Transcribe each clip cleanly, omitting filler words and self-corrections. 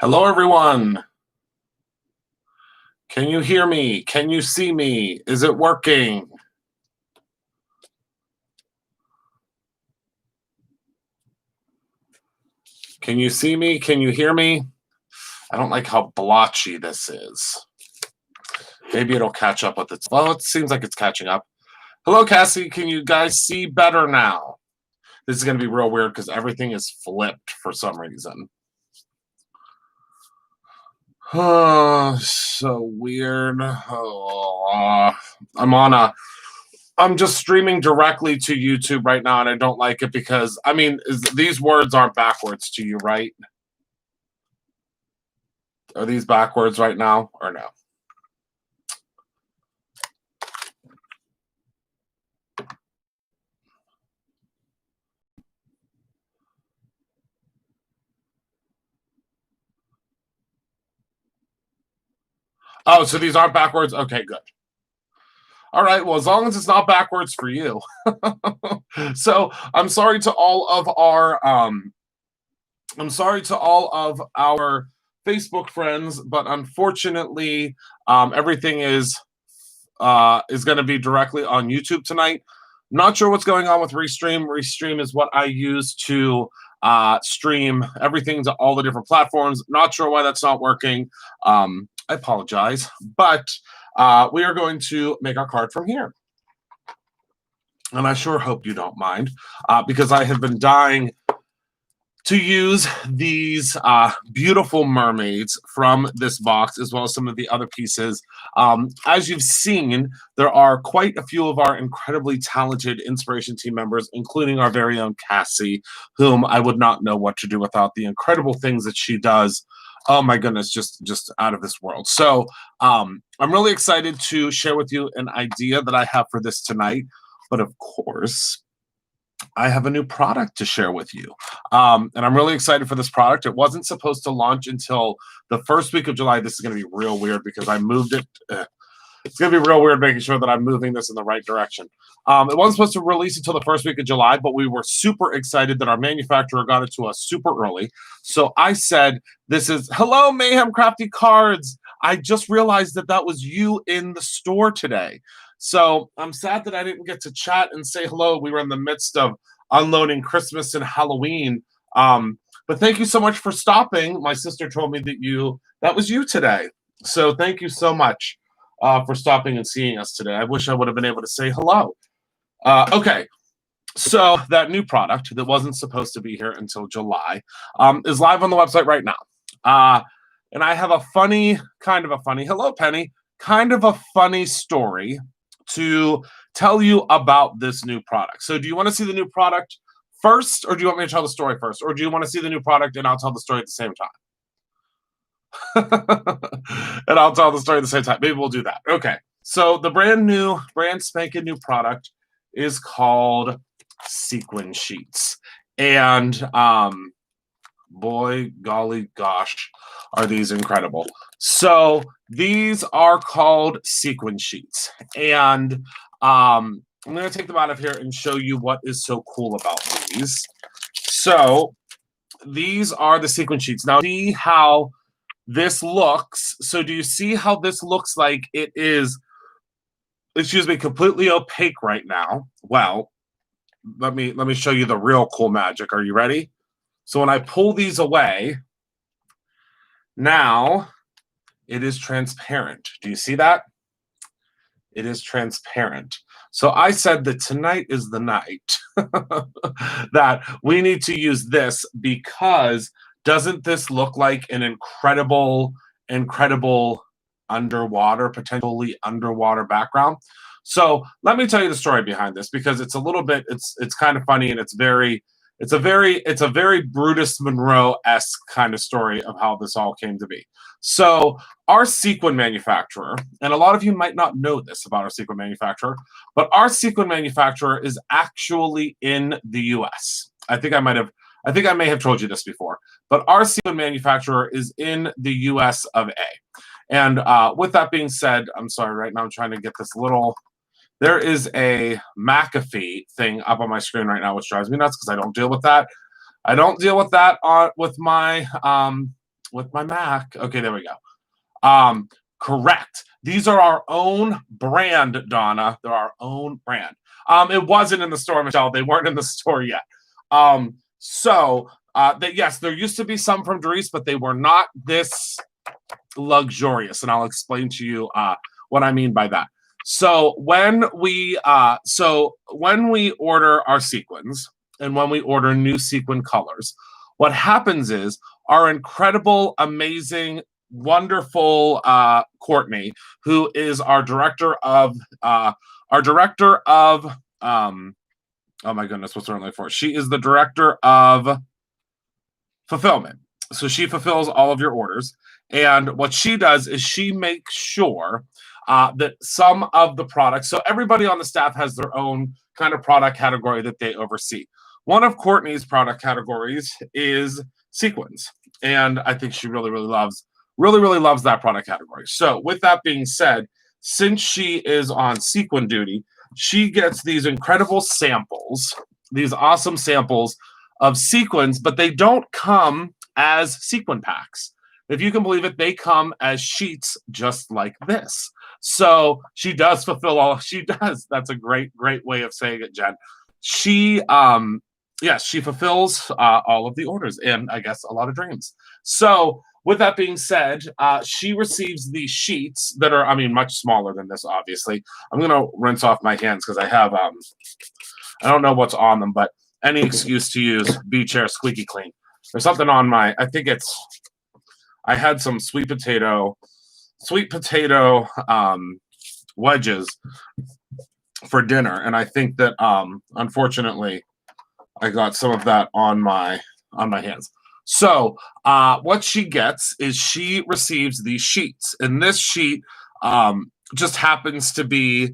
Hello, everyone. Can you hear me? Can you see me? Is it working? Can you see me? Can you hear me? I don't like how blotchy this is. Maybe it'll catch up with it. Well, it seems like it's catching up. Hello, Cassie. Can you guys see better now? This is going to be real weird because everything is flipped for some reason. Oh, so weird. Oh, I'm just streaming directly to YouTube right now, and I don't like it because, I mean, these words aren't backwards to you, right? Are these backwards right now or no? Oh, so these aren't backwards? Okay, good. All right, well, as long as it's not backwards for you. So I'm sorry to all of our Facebook friends, but unfortunately, everything is going to be directly on YouTube tonight. Not sure what's going on with Restream. Restream is what I use to stream everything to all the different platforms. Not sure why that's not working. I apologize, but we are going to make our card from here. And I sure hope you don't mind, because I have been dying to use these beautiful mermaids from this box, as well as some of the other pieces. As you've seen, there are quite a few of our incredibly talented Inspiration team members, including our very own Cassie, whom I would not know what to do without the incredible things that she does. Oh my goodness, just out of this world. So I'm really excited to share with you an idea that I have for this tonight. But of course, I have a new product to share with you. And I'm really excited for this product. It wasn't supposed to launch until the first week of July. This is going to be real weird because I moved it. It's going to be real weird making sure that I'm moving this in the right direction. It wasn't supposed to release until the first week of July, but we were super excited that our manufacturer got it to us super early. So I said, this is, hello, Mayhem Crafty Cards. I just realized that that was you in the store today. So I'm sad that I didn't get to chat and say hello. We were in the midst of unloading Christmas and Halloween. But thank you so much for stopping. My sister told me that that was you today. So thank you so much for stopping and seeing us today. I wish I would have been able to say hello. Okay. So that new product that wasn't supposed to be here until July is live on the website right now. And I have hello, Penny, kind of a funny story to tell you about this new product. So do you want to see the new product first, or do you want me to tell the story first? Or do you want to see the new product and I'll tell the story at the same time? And I'll tell the story at the same time. Maybe we'll do that. Okay. So the brand spanking new product is called Sequin Sheets. And boy, golly gosh, are these incredible. So these are called Sequin Sheets. And I'm going to take them out of here and show you what is so cool about these. So these are the Sequin Sheets. Now, see how this looks. So do you see how this looks like it is, excuse me, completely opaque right now? Well, let me show you the real cool magic. Are you ready? So when I pull these away, now it is transparent. Do you see that? It is transparent. So I said that tonight is the night that we need to use this, because doesn't this look like an incredible underwater, potentially underwater background? So let me tell you the story behind this, because it's a little bit, it's kind of funny, and it's a very Brutus Monroe-esque kind of story of how this all came to be. So our sequin manufacturer, and a lot of you might not know this about our sequin manufacturer, but our sequin manufacturer is actually in the US. I think I may have told you this before, but our sequin manufacturer is in the US of A. And with that being said, I'm sorry, right now I'm trying to get this little, there is a McAfee thing up on my screen right now, which drives me nuts because I don't deal with that. I don't deal with that with my with my Mac. Okay, there we go. Correct. These are our own brand, Donna. They're our own brand. It wasn't in the store, Michelle. They weren't in the store yet. Yes, there used to be some from Dries, but they were not this luxurious, and I'll explain to you what I mean by that. So when we order our sequins and when we order new sequin colors, what happens is our incredible, amazing, wonderful Courtney, who is our director of oh my goodness, what's her name for? She is the director of fulfillment. So she fulfills all of your orders. And what she does is she makes sure that some of the products, so everybody on the staff has their own kind of product category that they oversee. One of Courtney's product categories is sequins. And I think she really loves that product category. So with that being said, since she is on sequin duty, she gets these incredible samples, these awesome samples of sequins, but they don't come as sequin packs. If you can believe it, they come as sheets just like this. So she does fulfill all she does. That's a great way of saying it, Jen. She yes, she fulfills all of the orders and I guess a lot of dreams. So with that being said, she receives these sheets that are, I mean, much smaller than this, obviously. I'm going to rinse off my hands because I have, I don't know what's on them, but any excuse to use Beach Air Squeaky Clean. There's something on my, I think it's, I had some sweet potato wedges for dinner. And I think that, unfortunately, I got some of that on my hands. So what she gets is she receives these sheets, and this sheet just happens to be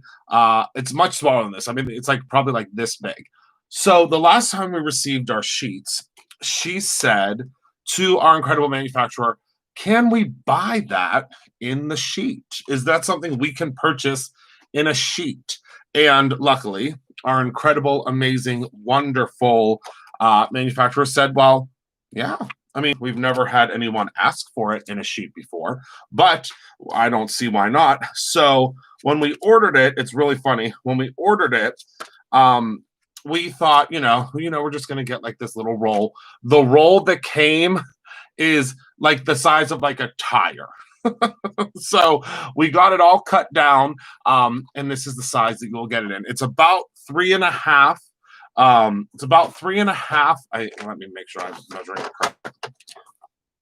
it's much smaller than this. I mean, it's like probably like this big. So the last time we received our sheets, she said to our incredible manufacturer, "Can we buy that in the sheet? Is that something we can purchase in a sheet?" And luckily, our incredible, amazing, wonderful manufacturer said, "Well, yeah, I mean, we've never had anyone ask for it in a sheet before, but I don't see why not." So when we ordered it, it's really funny. When we ordered it, we thought, we're just going to get like this little roll. The roll that came is like the size of like a tire. So we got it all cut down, and this is the size that you'll get it in. It's about 3.5. It's about 3.5. Let me make sure I'm measuring it correctly.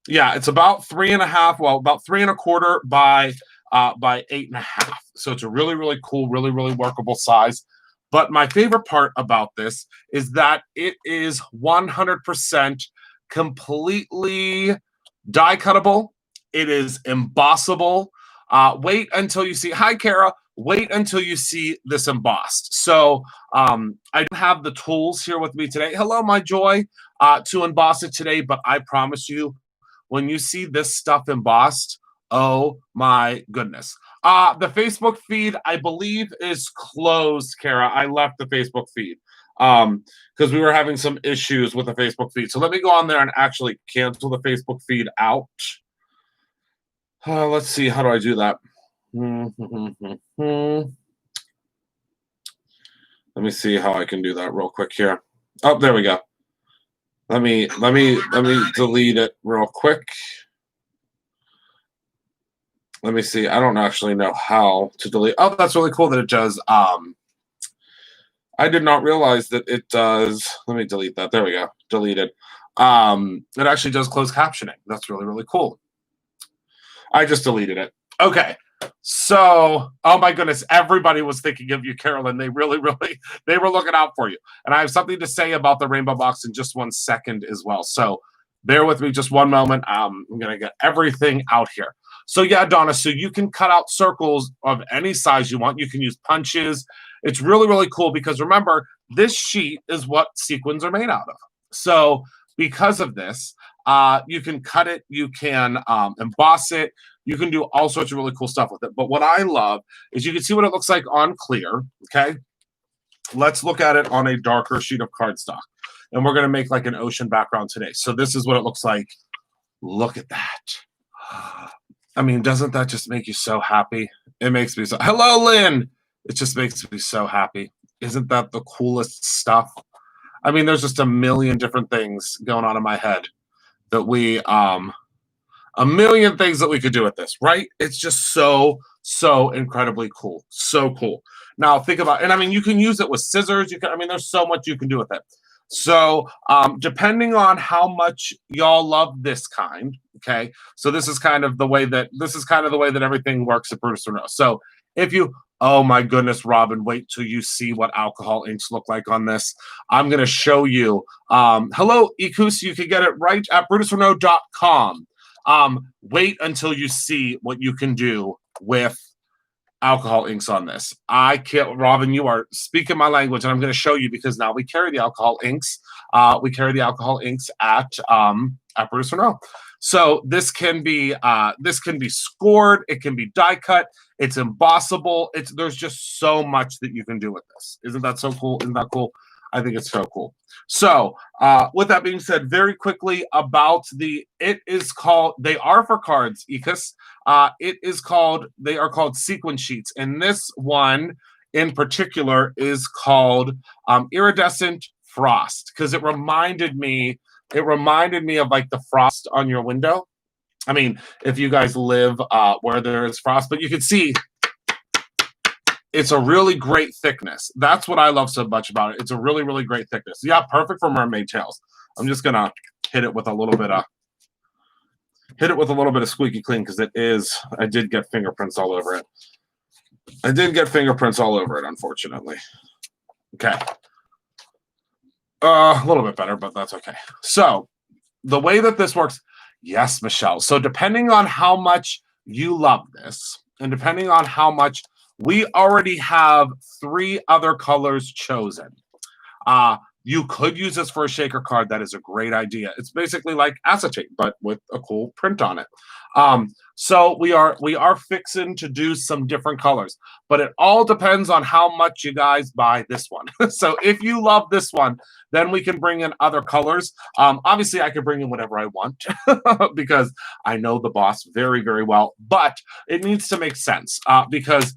Yeah, it's about 3.5. Well, about 3.25 by 8.5. So it's a really cool, really workable size. But my favorite part about this is that it is 100% completely die cuttable. It is embossable. Wait until you see. Hi, Kara. Wait until you see this embossed. So I don't have the tools here with me today. Hello, my joy, to emboss it today. But I promise you, when you see this stuff embossed, oh my goodness. The Facebook feed, I believe, is closed, Kara. I left the Facebook feed because we were having some issues with the Facebook feed. So let me go on there and actually cancel the Facebook feed out. Let's see. How do I do that? Let me see how I can do that real quick here. Oh, there we go. Let me delete it real quick. Let me see. I don't actually know how to delete. Oh, that's really cool that it does. I did not realize that it does. Let me delete that. There we go. Deleted. It actually does closed captioning. That's really cool. I just deleted it. Okay. So, oh my goodness, everybody was thinking of you, Carolyn. They really, they were looking out for you. And I have something to say about the rainbow box in just 1 second as well. So bear with me just one moment. I'm going to get everything out here. So yeah, Donna, so you can cut out circles of any size you want. You can use punches. It's really cool because remember, this sheet is what sequins are made out of. So because of this, you can cut it, you can emboss it, you can do all sorts of really cool stuff with it. But what I love is you can see what it looks like on clear, okay? Let's look at it on a darker sheet of cardstock. And we're going to make like an ocean background today. So this is what it looks like Look at that. I mean, doesn't that just make you so happy? It makes me so. Hello, Lynn. It just makes me so happy. Isn't that the coolest stuff? I mean, there's just a million different things going on in my head that a million things that we could do with this, right? It's just so incredibly cool. So cool. Now think about, and I mean, you can use it with scissors. I mean, there's so much you can do with it. So depending on how much y'all love this kind, okay. So this is kind of the way that everything works at Brutus Monroe. So if you, oh my goodness, Robin, wait till you see what alcohol inks look like on this. I'm going to show you. Hello, Ikus. You can get it right at brutusmonroe.com. Wait until you see what you can do with alcohol inks on this. I can't, Robin, you are speaking my language, and I'm going to show you because now we carry the alcohol inks. We carry the alcohol inks at Brutus Monroe. So this can be scored, it can be die cut, it's embossable. There's just so much that you can do with this. Isn't that so cool? Isn't that cool? I think it's so cool. So with that being said, very quickly about they are for cards, Ikas. They are called sequin sheets. And this one in particular is called Iridescent Frost, because it reminded me of like the frost on your window. I mean, if you guys live where there is frost, but you can see it's a really great thickness. That's what I love so much about it. It's a really, really great thickness. Yeah, perfect for mermaid tails. I'm just gonna hit it with a little bit of squeaky clean because I did get fingerprints all over it. Unfortunately. Okay. A little bit better, but that's okay. So the way that this works, yes, Michelle. So depending on how much you love this, and depending on how much, we already have 3 other colors chosen. You could use this for a shaker card. That is a great idea. It's basically like acetate, but with a cool print on it. So we are fixing to do some different colors, but it all depends on how much you guys buy this one. So if you love this one, then we can bring in other colors. Obviously, I can bring in whatever I want because I know the boss very, very well, but it needs to make sense because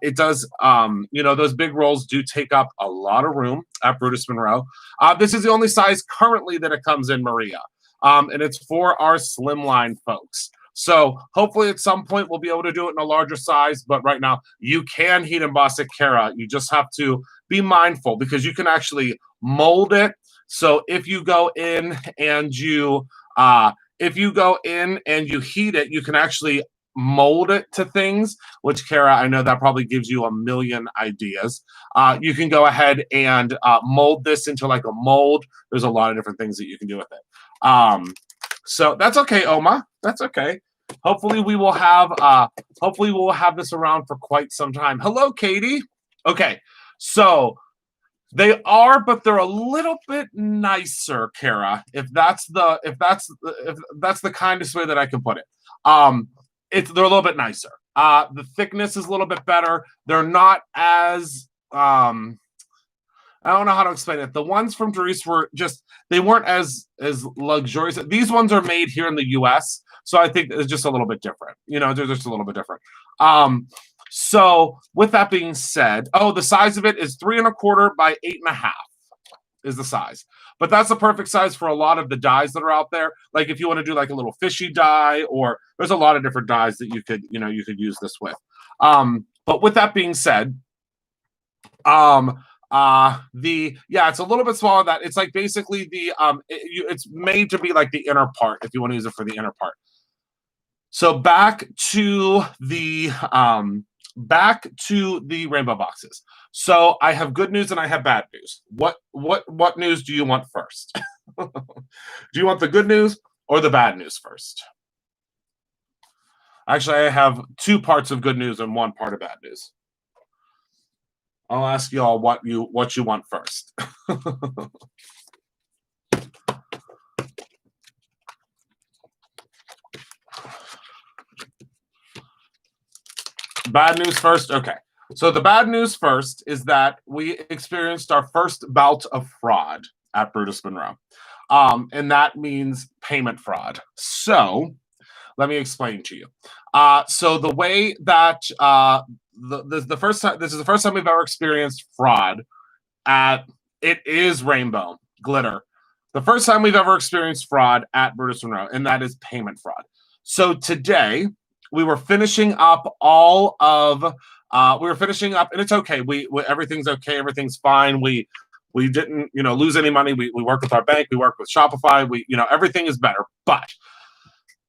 it does, those big rolls do take up a lot of room at Brutus Monroe. This is the only size currently that it comes in, Maria, and it's for our slimline folks. So hopefully at some point we'll be able to do it in a larger size, but right now you can heat emboss it, Kara. You just have to be mindful because you can actually mold it. So if you go in and you heat it, you can actually mold it to things, which, Kara, I know that probably gives you a million ideas. You can go ahead and mold this into like a mold. There's a lot of different things that you can do with it. So that's okay, Oma. That's okay. Hopefully we will have this around for quite some time. Hello, Katie. Okay, so they are, but they're a little bit nicer, Kara. If that's the kindest way that I can put it. They're a little bit nicer. The thickness is a little bit better. They're not as I don't know how to explain it. The ones from Dries they weren't as luxurious. These ones are made here in the US, so I think it's just a little bit different. They're just a little bit different. So with that being said, the size of it is 3 1/4 by 8 1/2 is the size. But that's the perfect size for a lot of the dies that are out there. Like if you want to do like a little fishy die, or there's a lot of different dies that you could use this with. But with that being said, it's a little bit smaller. That it's like basically it's made to be like the inner part if you want to use it for the inner part. So back to the rainbow boxes. So I have good news and I have bad news. What news do you want first? Do you want the good news or the bad news first? Actually, I have 2 parts of good news and 1 part of bad news. I'll ask you all what you want first. Bad news first? Okay. So the bad news first is that we experienced our first bout of fraud at Brutus Monroe. and that means payment fraud. So let me explain to you. So the way that the first time, this is the first time we've ever experienced fraud at, it is Rainbow Glitter. The first time we've ever experienced fraud at Brutus Monroe, and that is payment fraud. So today we were finishing up all of we were finishing up, and it's okay. We everything's okay. Everything's fine. We didn't, lose any money. We worked with our bank. We worked with Shopify. Everything is better. But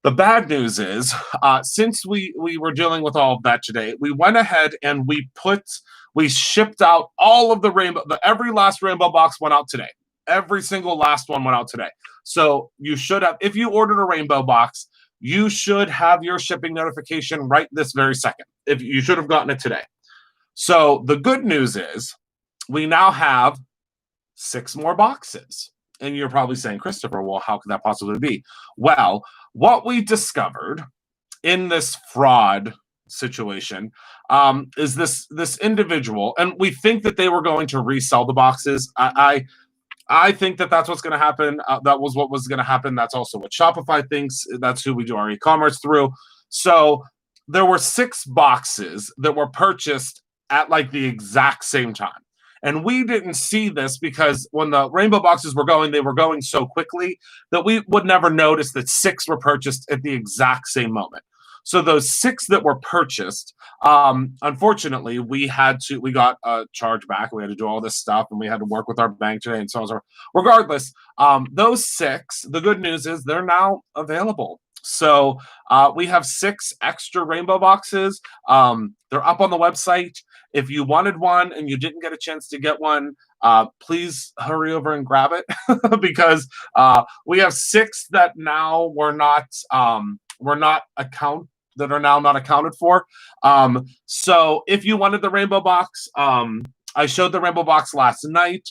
the bad news is, since we were dealing with all of that today, we went ahead and we shipped out all of the rainbow. Every last rainbow box went out today. Every single last one went out today. So you should have, if you ordered a rainbow box, you should have your shipping notification right this very second. If you should have gotten it today. So the good news is we now have 6 more boxes. And you're probably saying, Christopher, well, how could that possibly be? Well, what we discovered in this fraud situation is this individual, and we think that they were going to resell the boxes. I think that that's what's going to happen. That was what was going to happen. That's also what Shopify thinks. That's who we do our e-commerce through. So there were 6 boxes that were purchased at like the exact same time. And we didn't see this because when the rainbow boxes were going, they were going so quickly that we would never notice that 6 were purchased at the exact same moment. So those 6 that were purchased, unfortunately, we got a charge back. We had to do all this stuff, and we had to work with our bank today, and so on. So regardless, those 6, the good news is they're now available. So we have 6 extra rainbow boxes. They're up on the website. If you wanted one and you didn't get a chance to get one, please hurry over and grab it because we have 6 that now were not accounted for. So if you wanted the rainbow box, I showed the rainbow box last night.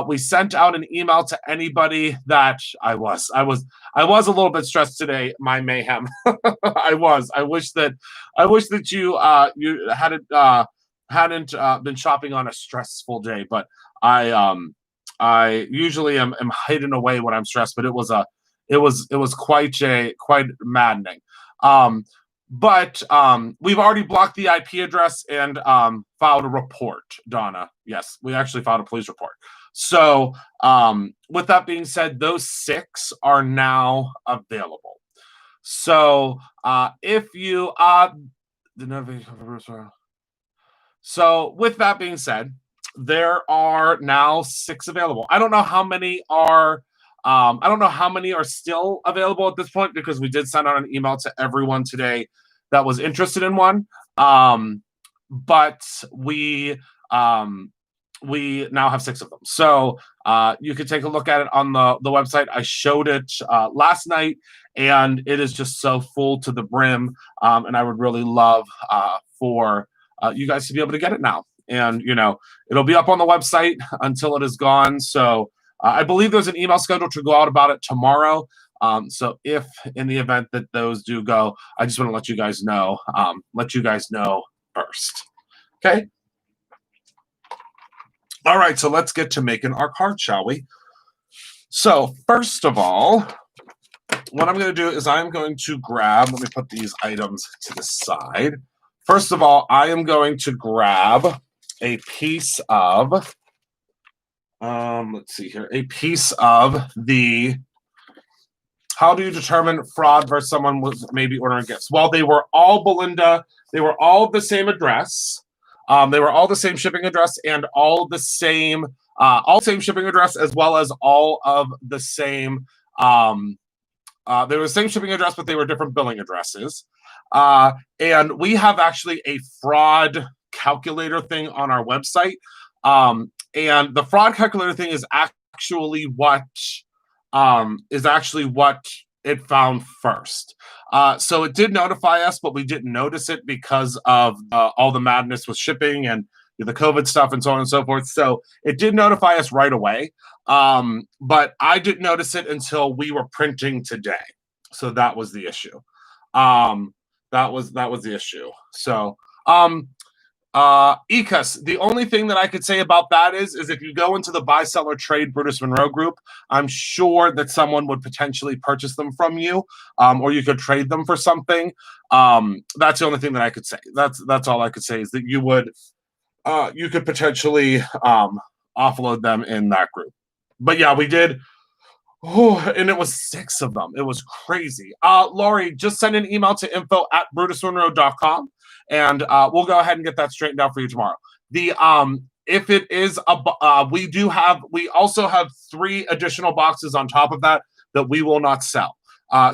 We sent out an email to anybody that I was a little bit stressed today. My mayhem. I wish that you hadn't been shopping on a stressful day, but I usually am hidden away when I'm stressed, but it was quite maddening. But we've already blocked the IP address and filed a report, Donna. Yes, we actually filed a police report. So with that being said, those 6 are now available. So if you so with that being said, there are now 6 available. I don't know how many are still available at this point because we did send out an email to everyone today that was interested in one. But we now have 6 of them. So you can take a look at it on the website. I showed it last night, and it is just so full to the brim. And I would really love for you guys to be able to get it now. And, it'll be up on the website until it is gone. So I believe there's an email scheduled to go out about it tomorrow. So if in the event that those do go, I just want to let you guys know first. Okay. All right. So let's get to making our card, shall we? So first of all, what I'm going to do is I'm going to grab, let me put these items to the side. First of all, I am going to grab a piece of, let's see here, a piece of the how do you determine fraud versus someone was maybe ordering gifts? Well, they were all Belinda. They were all the same address. They were all the same shipping address and all same shipping address as well as all of the same. They were the same shipping address, but they were different billing addresses. And we have actually a fraud calculator thing on our website. And the fraud calculator thing is actually what it found first. So it did notify us, but we didn't notice it because of all the madness with shipping and the COVID stuff and so on and so forth. So it did notify us right away. But I didn't notice it until we were printing today. So that was the issue. That was the issue. So ECUS, the only thing that I could say about that is if you go into the buy, sell, or trade Brutus Monroe group, I'm sure that someone would potentially purchase them from you, or you could trade them for something. That's the only thing that I could say. That's all I could say is that you could potentially offload them in that group. But yeah, we did. Oh, and it was 6 of them. It was crazy. Laurie, just send an email to info@brutusmonroe.com, and we'll go ahead and get that straightened out for you tomorrow. The if it is we also have 3 additional boxes on top of that we will not sell.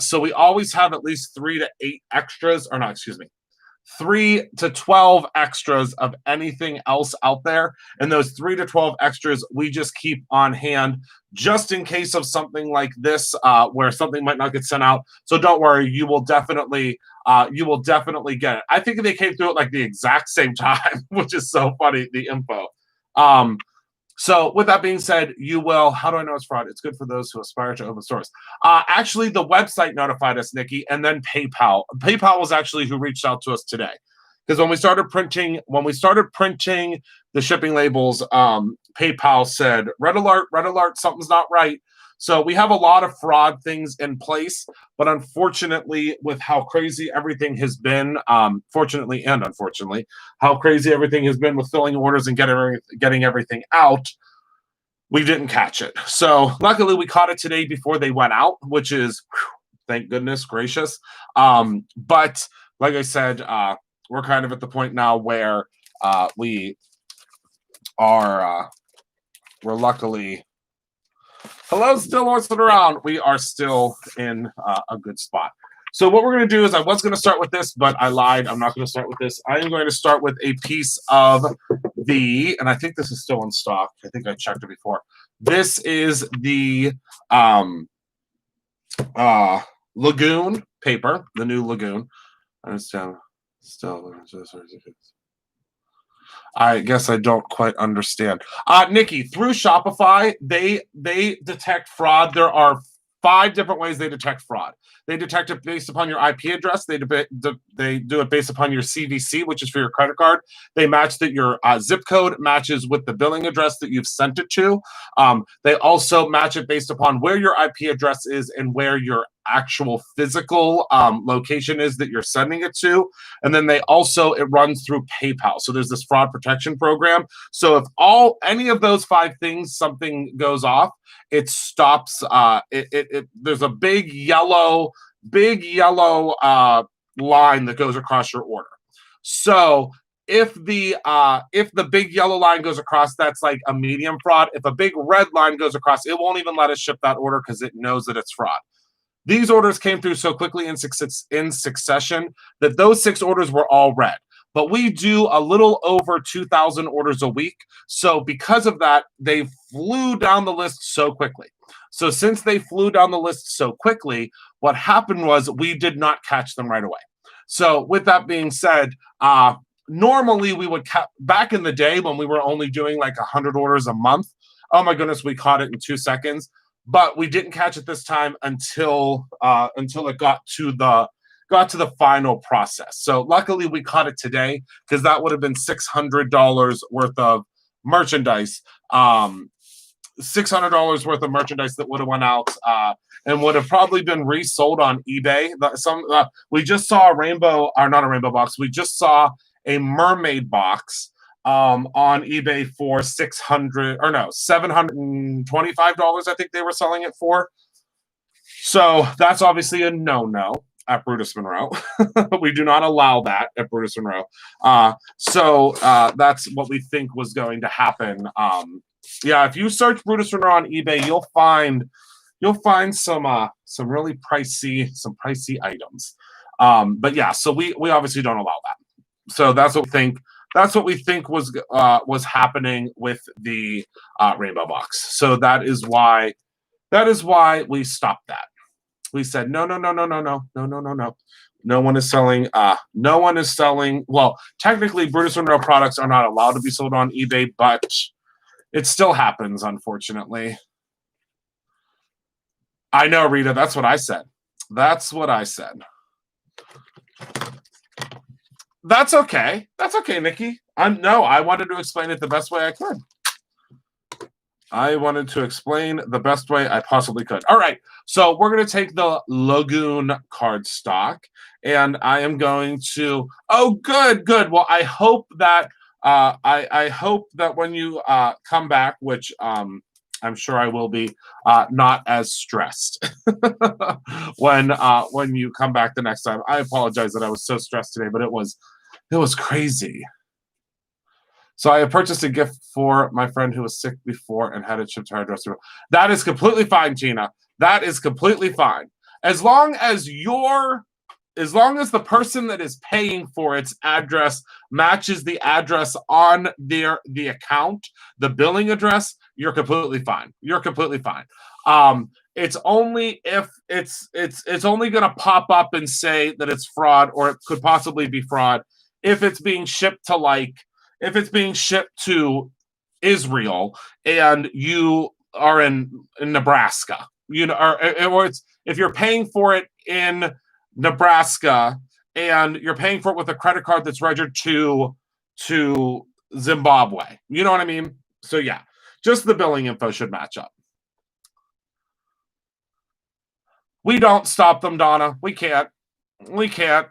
So we always have at least 3 to 8 extras, or not, excuse me, 3 to 12 extras of anything else out there. And those 3 to 12 extras, we just keep on hand just in case of something like this, where something might not get sent out. So don't worry, you will definitely get it. I think they came through at like the exact same time, which is so funny, the info. So with that being said, you will, how do I know it's fraud? It's good for those who aspire to open source. Actually, the website notified us, Nikki, and then PayPal. PayPal was actually who reached out to us today. Because when we started printing the shipping labels, PayPal said, red alert, something's not right. So we have a lot of fraud things in place, but unfortunately, with how crazy everything has been, fortunately and unfortunately, how crazy everything has been with filling orders and getting everything out, we didn't catch it. So luckily, we caught it today before they went out, which is, thank goodness gracious. But like I said, we're kind of at the point now where we're luckily. Hello, still horsing around. We are still in a good spot. So what we're going to do is I was going to start with this, but I lied. I'm not going to start with this. I am going to start with a piece of and I think this is still in stock. I think I checked it before. This is the Lagoon paper, the new Lagoon. I guess I don't quite understand. Nikki, through Shopify, they detect fraud. There are 5 different ways they detect fraud. They detect it based upon your IP address. They do it based upon your CVC, which is for your credit card. They match that your zip code matches with the billing address that you've sent it to. They also match it based upon where your IP address is and where your actual physical location is that you're sending it to. And then it runs through PayPal. So there's this fraud protection program. So if any of those 5 things, something goes off, it stops. There's a big yellow line that goes across your order. So if the big yellow line goes across, that's like a medium fraud. If a big red line goes across, it won't even let us ship that order because it knows that it's fraud. These orders came through so quickly in succession that those 6 orders were all red. But we do a little over 2,000 orders a week. So because of that, they flew down the list so quickly. So since they flew down the list so quickly, what happened was we did not catch them right away. So with that being said, normally we would back in the day when we were only doing like 100 orders a month. Oh my goodness, we caught it in 2 seconds. But we didn't catch it this time until it got to the final process. So luckily we caught it today because that would have been $600 worth of merchandise. $600 worth of merchandise that would have went out and would have probably been resold on eBay. We just saw not a rainbow box. We just saw a mermaid box on eBay for $725, I think they were selling it for. So that's obviously a no at Brutus Monroe. We do not allow that at Brutus Monroe. So that's what we think was going to happen. Yeah, if you search Brutus Monroe on eBay, you'll find some really pricey items. But yeah, so we obviously don't allow that. So that's what we think. That's what we think was happening with the rainbow box. So that is why we stopped that. We said no. No one is selling. Well, technically, Brutus Monroe products are not allowed to be sold on eBay, but it still happens, unfortunately. I know, Rita. That's what I said. That's okay. That's okay, Nikki. I wanted to explain it the best way I could. I wanted to explain the best way I possibly could. All right. So we're going to take the Lagoon card stock, and I am going to. Oh, good, good. Well, I hope that I hope that when you come back, which I'm sure I will be, not as stressed when you come back the next time. I apologize that I was so stressed today, but it was crazy. So I have purchased a gift for my friend who was sick before and had it shipped to her address. That is completely fine, Gina. That is completely fine. As long as the person that is paying for its address matches the address on the account, the billing address, you're completely fine. You're completely fine. It's only if it's only going to pop up and say that it's fraud, or it could possibly be fraud if it's being shipped to if it's being shipped to Israel and you are in Nebraska, or it's if you're paying for it in Nebraska and you're paying for it with a credit card that's registered to Zimbabwe. You know what I mean? So yeah, just the billing info should match up. We don't stop them, Donna. We can't. We can't.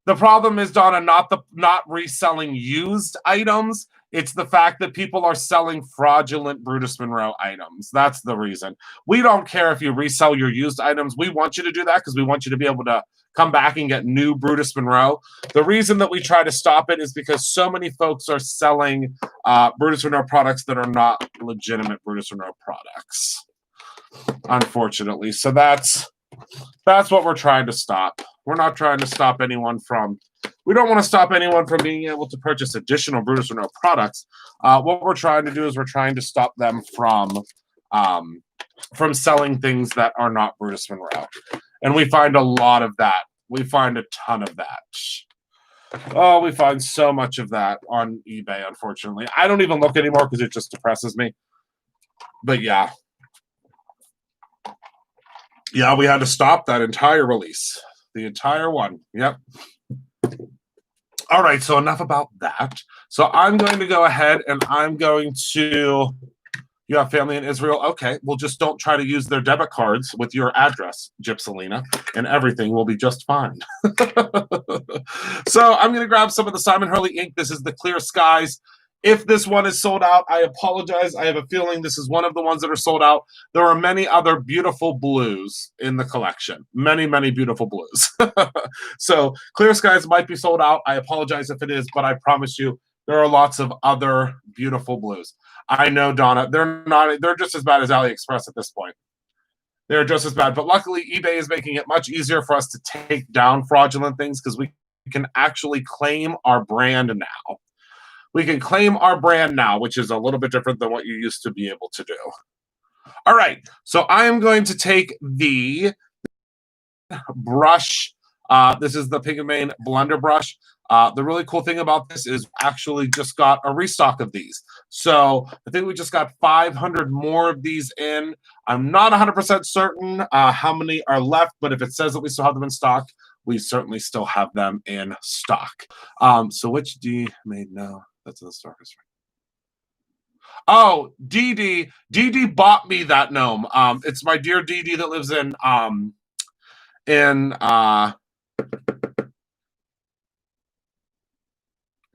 The problem is, Donna, not reselling used items. It's the fact that people are selling fraudulent Brutus Monroe items. That's the reason. We don't care if you resell your used items. We want you to do that because we want you to be able to come back and get new Brutus Monroe. The reason that we try to stop it is because so many folks are selling Brutus Monroe products that are not legitimate Brutus Monroe products, unfortunately. So that's what we're trying to stop. We're not trying to stop anyone from. We don't want to stop anyone from being able to purchase additional Brutus Monroe products. What we're trying to do is we're trying to stop them from selling things that are not Brutus Monroe, and we find a lot of that. We find a ton of that. Oh, we find so much of that on eBay. Unfortunately, I don't even look anymore because it just depresses me. But yeah. Yeah, we had to stop that entire release. The entire one. Yep. All right, so enough about that. So I'm going to go ahead and I'm going to. You have family in Israel? Okay, well, just don't try to use their debit cards with your address, Gypselina, and everything will be just fine. So I'm going to grab some of the Simon Hurley ink. This is the Clear Skies. If this one is sold out, I apologize. I have a feeling this is one of the ones that are sold out. There are many other beautiful blues in the collection. Many, many beautiful blues. So Clear Skies might be sold out. I apologize if it is, but I promise you there are lots of other beautiful blues. I know, Donna. They're just as bad as AliExpress at this point. They're just as bad. But luckily, eBay is making it much easier for us to take down fraudulent things because we can actually claim our brand now. We can claim our brand now, which is a little bit different than what you used to be able to do. All right, so I am going to take the brush. This is the Pink & Mane blender brush. The really cool thing about this is actually just got a restock of these. So I think we just got 500 more of these in. I'm not 100% certain how many are left, but if it says that we still have them in stock, we certainly still have them in stock. So which D made no? That's the Starkest. Oh, Dee Dee bought me that gnome. It's my dear Dee Dee that lives in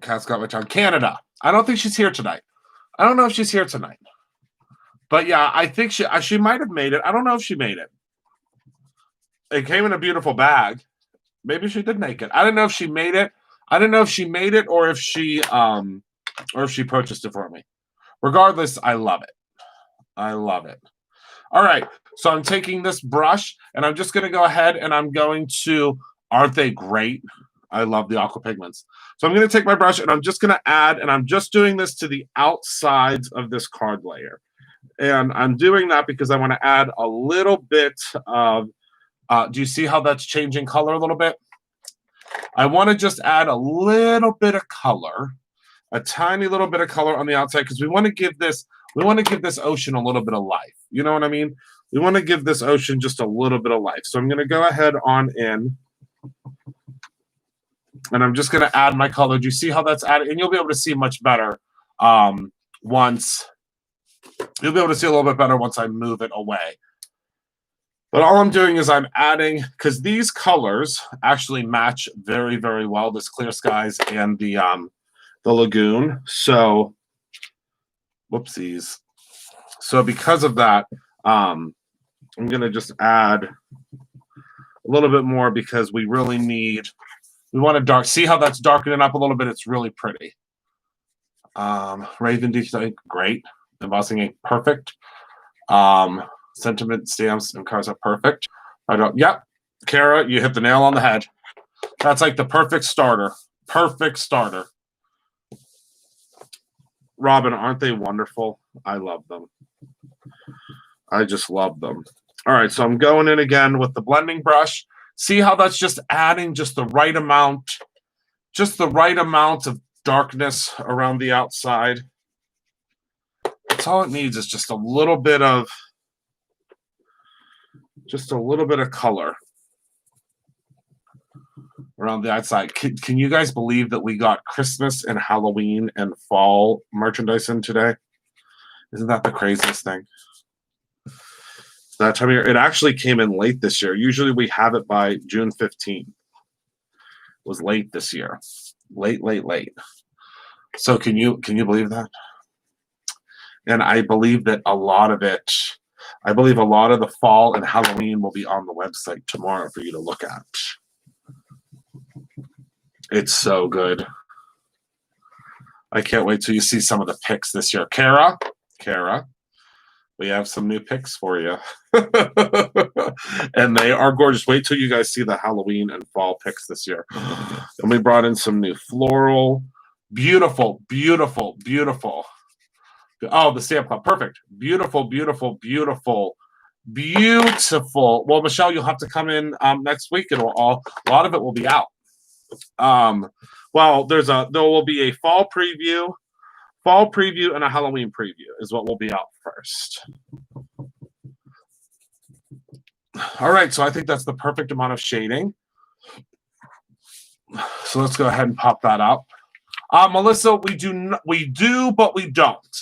Cat's got my tongue. Canada. I don't think she's here tonight. I don't know if she's here tonight. But yeah, I think she might have made it. I don't know if she made it. It came in a beautiful bag. Maybe she did make it. I don't know if she made it. I don't know if she made it or if she purchased it for me. Regardless, I love it. I love it. All right. So I'm taking this brush and I'm just going to go ahead and I'm going to, aren't they great? I love the aqua pigments. So I'm going to take my brush and I'm just going to add, and I'm just doing this to the outsides of this card layer. And I'm doing that because I want to add a little bit of, do you see how that's changing color a little bit? I want to just add a little bit of color, a tiny little bit of color on the outside because we want to give this ocean a little bit of life. You know what I mean? We want to give this ocean just a little bit of life. So I'm going to go ahead on in. And I'm just going to add my color. Do you see how that's added? And you'll be able to see much better once. You'll be able to see a little bit better once I move it away. But all I'm doing is I'm adding, because these colors actually match very, very well, this clear skies and the lagoon. So, whoopsies. So because of that, I'm going to just add a little bit more because we really need, we want to dark. See how that's darkening up a little bit? It's really pretty. Raven ink, great. Embossing ink, perfect. Sentiment stamps and cards are perfect. Yep, Kara, you hit the nail on the head. That's like the perfect starter. Perfect starter. Robin, aren't they wonderful? I love them. I just love them. All right, so I'm going in again with the blending brush. See how that's just adding just the right amount of darkness around the outside. That's all it needs is just a little bit of color around the outside. Can you guys believe that we got Christmas and Halloween and fall merchandise in today? Isn't that the craziest thing? That time of year, it actually came in late this year. Usually we have it by June 15th. It was late this year. Late. So can you believe that? And I believe that a lot of the fall and Halloween will be on the website tomorrow for you to look at. It's so good. I can't wait till you see some of the picks this year. Kara, we have some new picks for you. And they are gorgeous. Wait till you guys see the Halloween and fall picks this year. And we brought in some new floral. Beautiful. Oh, the stamp club. Perfect. Beautiful. Well, Michelle, you'll have to come in next week. A lot of it will be out. Well, there will be a fall preview and a Halloween preview is what will be out first. All right, so I think that's the perfect amount of shading. So let's go ahead and pop that up. Melissa, we do, but we don't.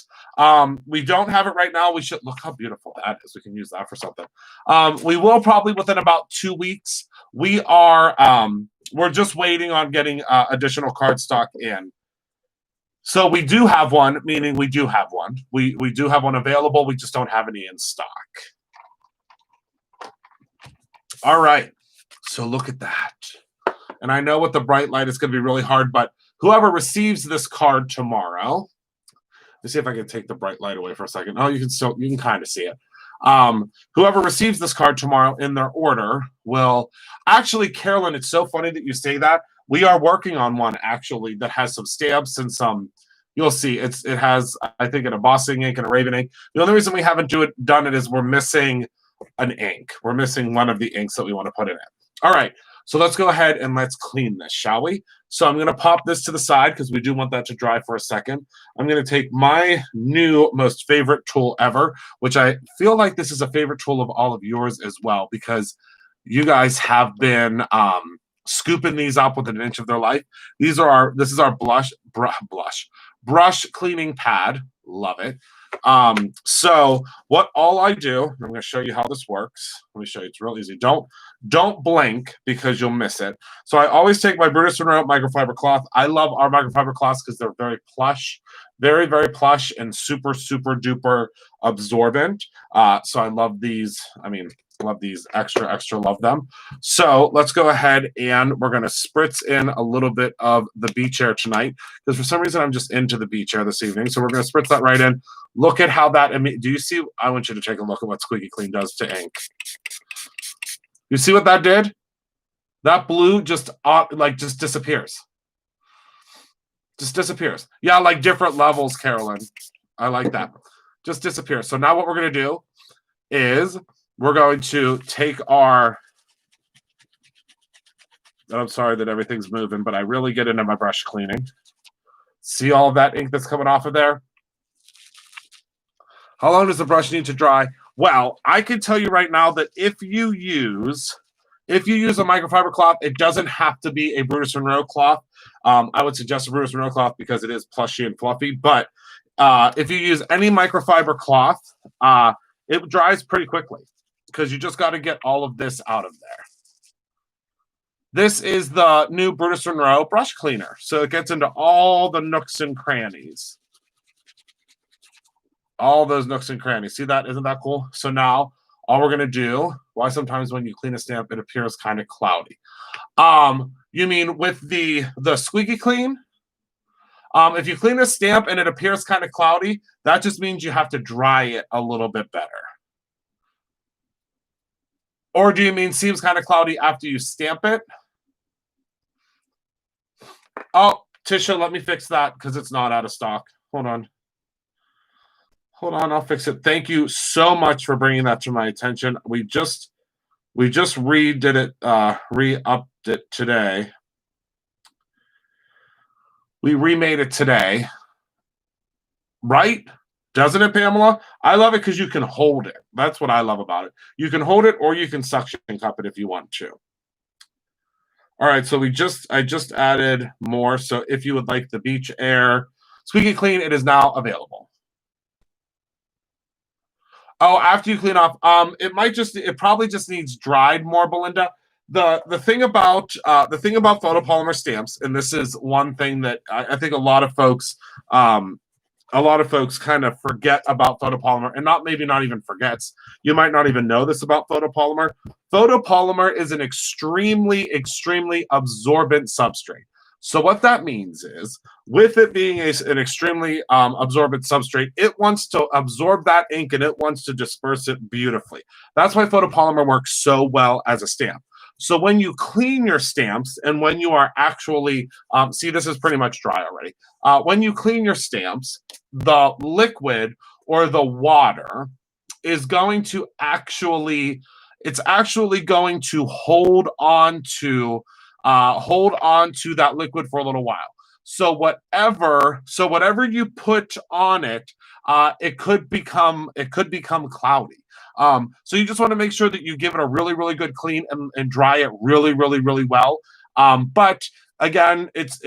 We don't have it right now. We should look how beautiful that is. We can use that for something. We will probably within about 2 weeks. We're just waiting on getting additional cardstock in. So we do have one, meaning we do have one. We do have one available. We just don't have any in stock. All right. So look at that. And I know with the bright light, it's going to be really hard, but whoever receives this card tomorrow, let's see if I can take the bright light away for a second. Oh, you can kind of see it. Whoever receives this card tomorrow in their order will actually, Carolyn, it's so funny that you say that. We are working on one actually that has some stamps and some, you'll see it has, I think, an embossing ink and a Raven ink. The only reason we haven't done it is we're missing an ink. We're missing one of the inks that we want to put in it. All right. So let's go ahead and let's clean this, shall we? So I'm going to pop this to the side because we do want that to dry for a second. I'm going to take my new most favorite tool ever, which I feel like this is a favorite tool of all of yours as well, because you guys have been scooping these up within an inch of their life. This is our brush cleaning pad. Love it. So all I do, I'm going to show you how this works. Let me show you. It's real easy. Don't blink because you'll miss it. So I always take my Brutus Monroe microfiber cloth. I love our microfiber cloths because they're very plush, very, very plush and super, super duper absorbent. So I love these. Love these, extra love them. So let's go ahead and we're going to spritz in a little bit of the beach air tonight because for some reason I'm just into the beach air this evening. So we're going to spritz that right in. Look at how that, do you see? I want you to take a look at what Squeaky Clean does to ink. You see what that did? That blue just disappears. Just disappears. Yeah, like different levels, Carolyn. I like that. Just disappears. So now what we're going to do is we're going to take our, I'm sorry that everything's moving, but I really get into my brush cleaning. See all of that ink that's coming off of there? How long does the brush need to dry? Well, I can tell you right now that if you use If you use a microfiber cloth, it doesn't have to be a Brutus Monroe cloth. I would suggest a Brutus Monroe cloth because it is plushy and fluffy. But if you use any microfiber cloth, it dries pretty quickly because you just got to get all of this out of there. This is the new Brutus Monroe brush cleaner. So it gets into all the nooks and crannies. All those nooks and crannies. See that? Isn't that cool? So now all we're going to do, why sometimes when you clean a stamp, it appears kind of cloudy. You mean with the squeaky clean? If you clean a stamp and it appears kind of cloudy, that just means you have to dry it a little bit better. Or do you mean seems kind of cloudy after you stamp it? Oh, Tisha, let me fix that because it's not out of stock. Hold on. Hold on, I'll fix it. Thank you so much for bringing that to my attention. We just redid it, re-upped it today. We remade it today. Right? Doesn't it, Pamela? I love it because you can hold it. That's what I love about it. You can hold it or you can suction cup it if you want to. All right, so I just added more. So if you would like the Beach Air Squeaky Clean, it is now available. Oh, after you clean off, it probably just needs dried more, Belinda. The thing about photopolymer stamps, and this is one thing that I think a lot of folks kind of forget about photopolymer, and maybe not even forgets. You might not even know this about photopolymer. Photopolymer is an extremely, extremely absorbent substrate. So what that means is, with it being an extremely absorbent substrate, it wants to absorb that ink and it wants to disperse it beautifully. That's why photopolymer works so well as a stamp. So when you clean your stamps and when you are actually, see, this is pretty much dry already. When you clean your stamps, the liquid or the water is going to it's actually going to hold on to that liquid for a little while. So whatever you put on it, it could become cloudy. So you just want to make sure that you give it a really, really good clean and dry it really, really, really well. But again, it's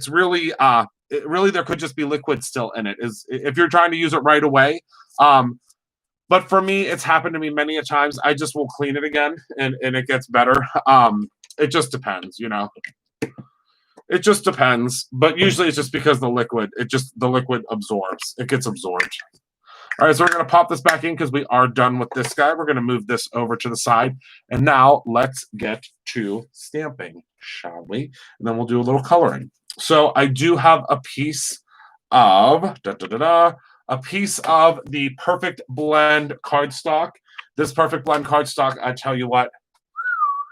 really there could just be liquid still in it. If you're trying to use it right away. But for me, it's happened to me many a times. I just will clean it again and it gets better. It just depends, you know. It just depends. But usually it's just because the liquid absorbs. It gets absorbed. All right, so we're going to pop this back in because we are done with this guy. We're going to move this over to the side. And now let's get to stamping, shall we? And then we'll do a little coloring. So I do have a piece of the Perfect Blend cardstock. This Perfect Blend cardstock, I tell you what,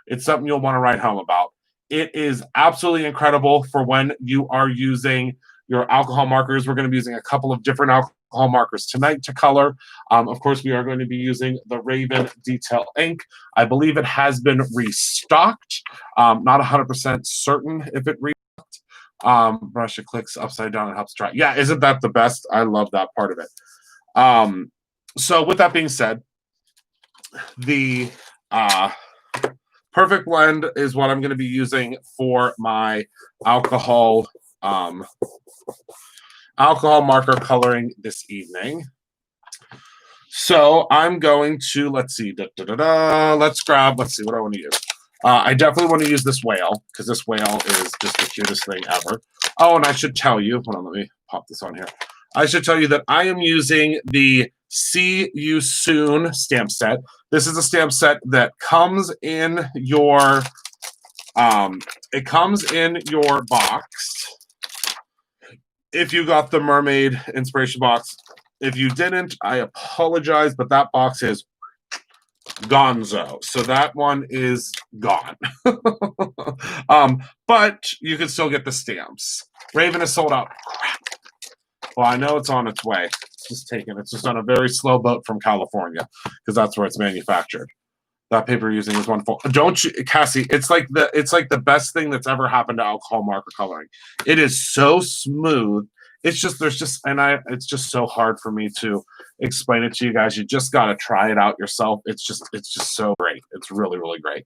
it's something you'll want to write home about. It is absolutely incredible for when you are using your alcohol markers. We're going to be using a couple of different alcohol markers tonight to color. Of course, we are going to be using the Raven Detail ink. I believe it has been restocked. Not 100% certain if it restocked. Brush it clicks upside down and helps dry. Yeah, isn't that the best? I love that part of it. So with that being said, the Perfect Blend is what I'm going to be using for my alcohol marker coloring this evening. So I'm going to, let's see what do I want to use. I definitely want to use this whale because this whale is just the cutest thing ever. Oh, and I should tell you, hold on, let me pop this on here. I should tell you that I am using the See You Soon stamp set. This is a stamp set that comes in your box. If you got the mermaid inspiration box. If you didn't, I apologize, but that box is gonzo. So that one is gone. But you can still get the stamps. Raven is sold out. Crap. Well, I know it's on its way. It's just on a very slow boat from California because that's where it's manufactured. That paper you're using is wonderful. Don't you, Cassie? It's like the best thing that's ever happened to alcohol marker coloring. It is so smooth it's just it's just so hard for me to explain it to you guys. You just got to try it out yourself. It's just so great. It's really, really great.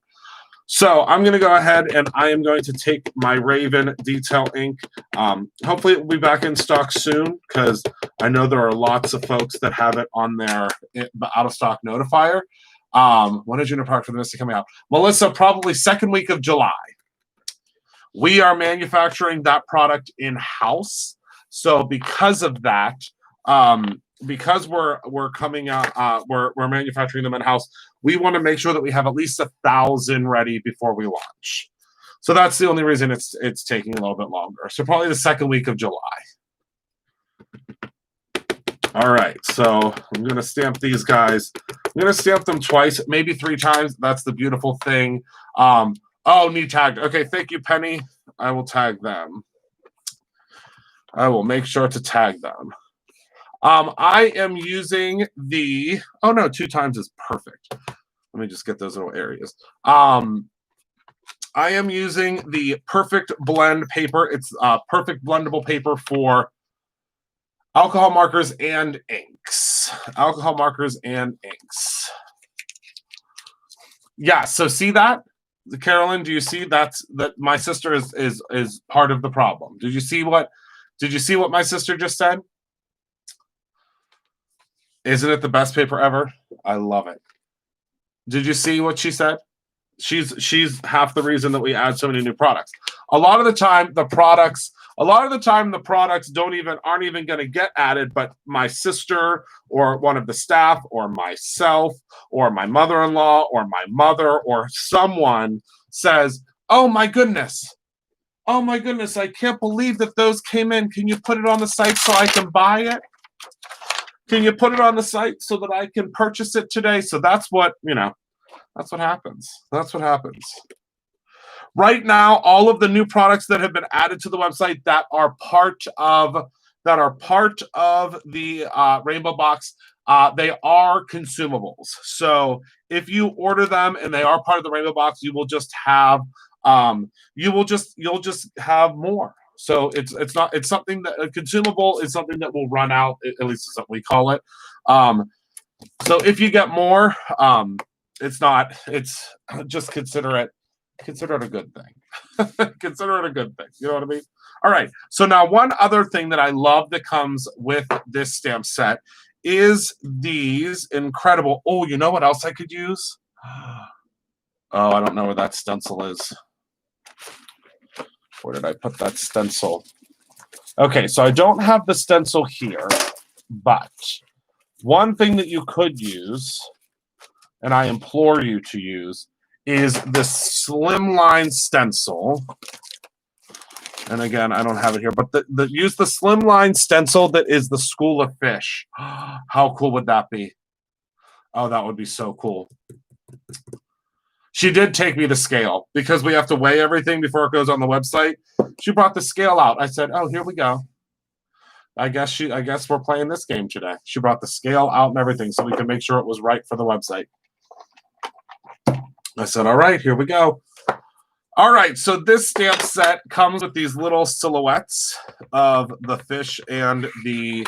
So I'm going to go ahead and I am going to take my Raven detail ink. Hopefully it will be back in stock soon, because I know there are lots of folks that have it on their out of stock notifier. When is your new product for the Mystic coming out? Melissa, probably second week of July. We are manufacturing that product in-house. So because of that, because we're coming out, we're manufacturing them in-house, we want to make sure that we have at least 1,000 ready before we launch. So that's the only reason it's taking a little bit longer. So probably the second week of July. All right, so I'm going to stamp these guys. I'm going to stamp them twice, maybe 3 times. That's the beautiful thing. Oh, need tagged. Okay, thank you, Penny. I will tag them. I will make sure to tag them. I am using the, oh no, 2 times is perfect. Let me just get those little areas. I am using the Perfect Blend paper. It's perfect blendable paper for alcohol markers and inks. Alcohol markers and inks. Yeah, so see that? Carolyn, do you see that my sister is part of the problem? Did you see what my sister just said? Isn't it the best paper ever? I love it. Did you see what she said? She's half the reason that we add so many new products. A lot of the time the products aren't even going to get added, but my sister or one of the staff or myself or my mother-in-law or my mother or someone says, "Oh my goodness, I can't believe that those came in. Can you put it on the site so I can buy it? Can you put it on the site so that I can purchase it today?" So that's what, that's what happens. That's what happens. Right now, all of the new products that have been added to the website that are part of the Rainbow Box, they are consumables. So if you order them and they are part of the Rainbow Box, you will just have you'll just have more. So it's something that a consumable is something that will run out, at least is what we call it. So if you get more, it's just consider it a good thing. Consider it a good thing. You know what I mean? All right. So now one other thing that I love that comes with this stamp set is these incredible. Oh, you know what else I could use? Oh, I don't know where that stencil is. Where did I put that stencil? Okay, so I don't have the stencil here, but one thing that you could use, and I implore you to use, is the Slimline stencil. And again, I don't have it here, but use the Slimline stencil that is the School of Fish. How cool would that be? Oh, that would be so cool. She did take me to scale because we have to weigh everything before it goes on the website. She brought the scale out. I said, "Oh, here we go. I guess we're playing this game today." She brought the scale out and everything so we could make sure it was right for the website. I said, "All right, here we go." All right, so this stamp set comes with these little silhouettes of the fish and the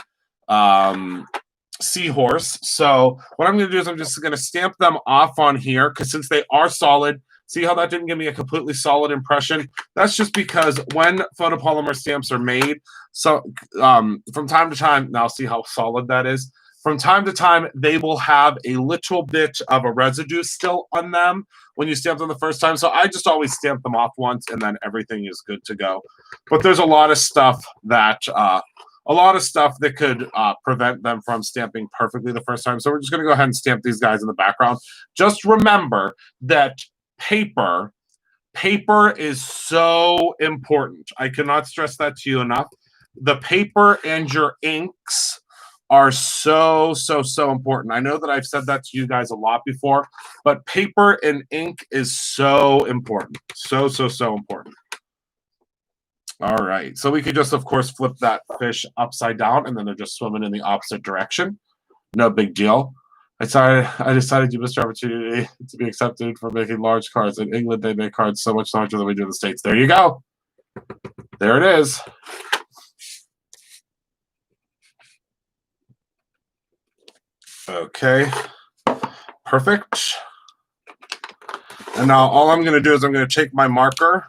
seahorse. So what I'm going to do is I'm just going to stamp them off on here, because since they are solid, see how that didn't give me a completely solid impression? That's just because when photopolymer stamps are made, so from time to time, now see how solid that is? From time to time, they will have a little bit of a residue still on them when you stamp them the first time. So I just always stamp them off once, and then everything is good to go. But there's a lot of stuff that could prevent them from stamping perfectly the first time. So we're just going to go ahead and stamp these guys in the background. Just remember that paper is so important. I cannot stress that to you enough. The paper and your inks are so important. I know that I've said that to you guys a lot before, but paper and ink is so important. So important. All right, so we could just, of course, flip that fish upside down, and then they're just swimming in the opposite direction. No big deal. I decided you missed your opportunity to be accepted for making large cards. In England, they make cards so much larger than we do in the States. There you go. There it is. Okay, perfect. And now all I'm going to do is I'm going to take my marker.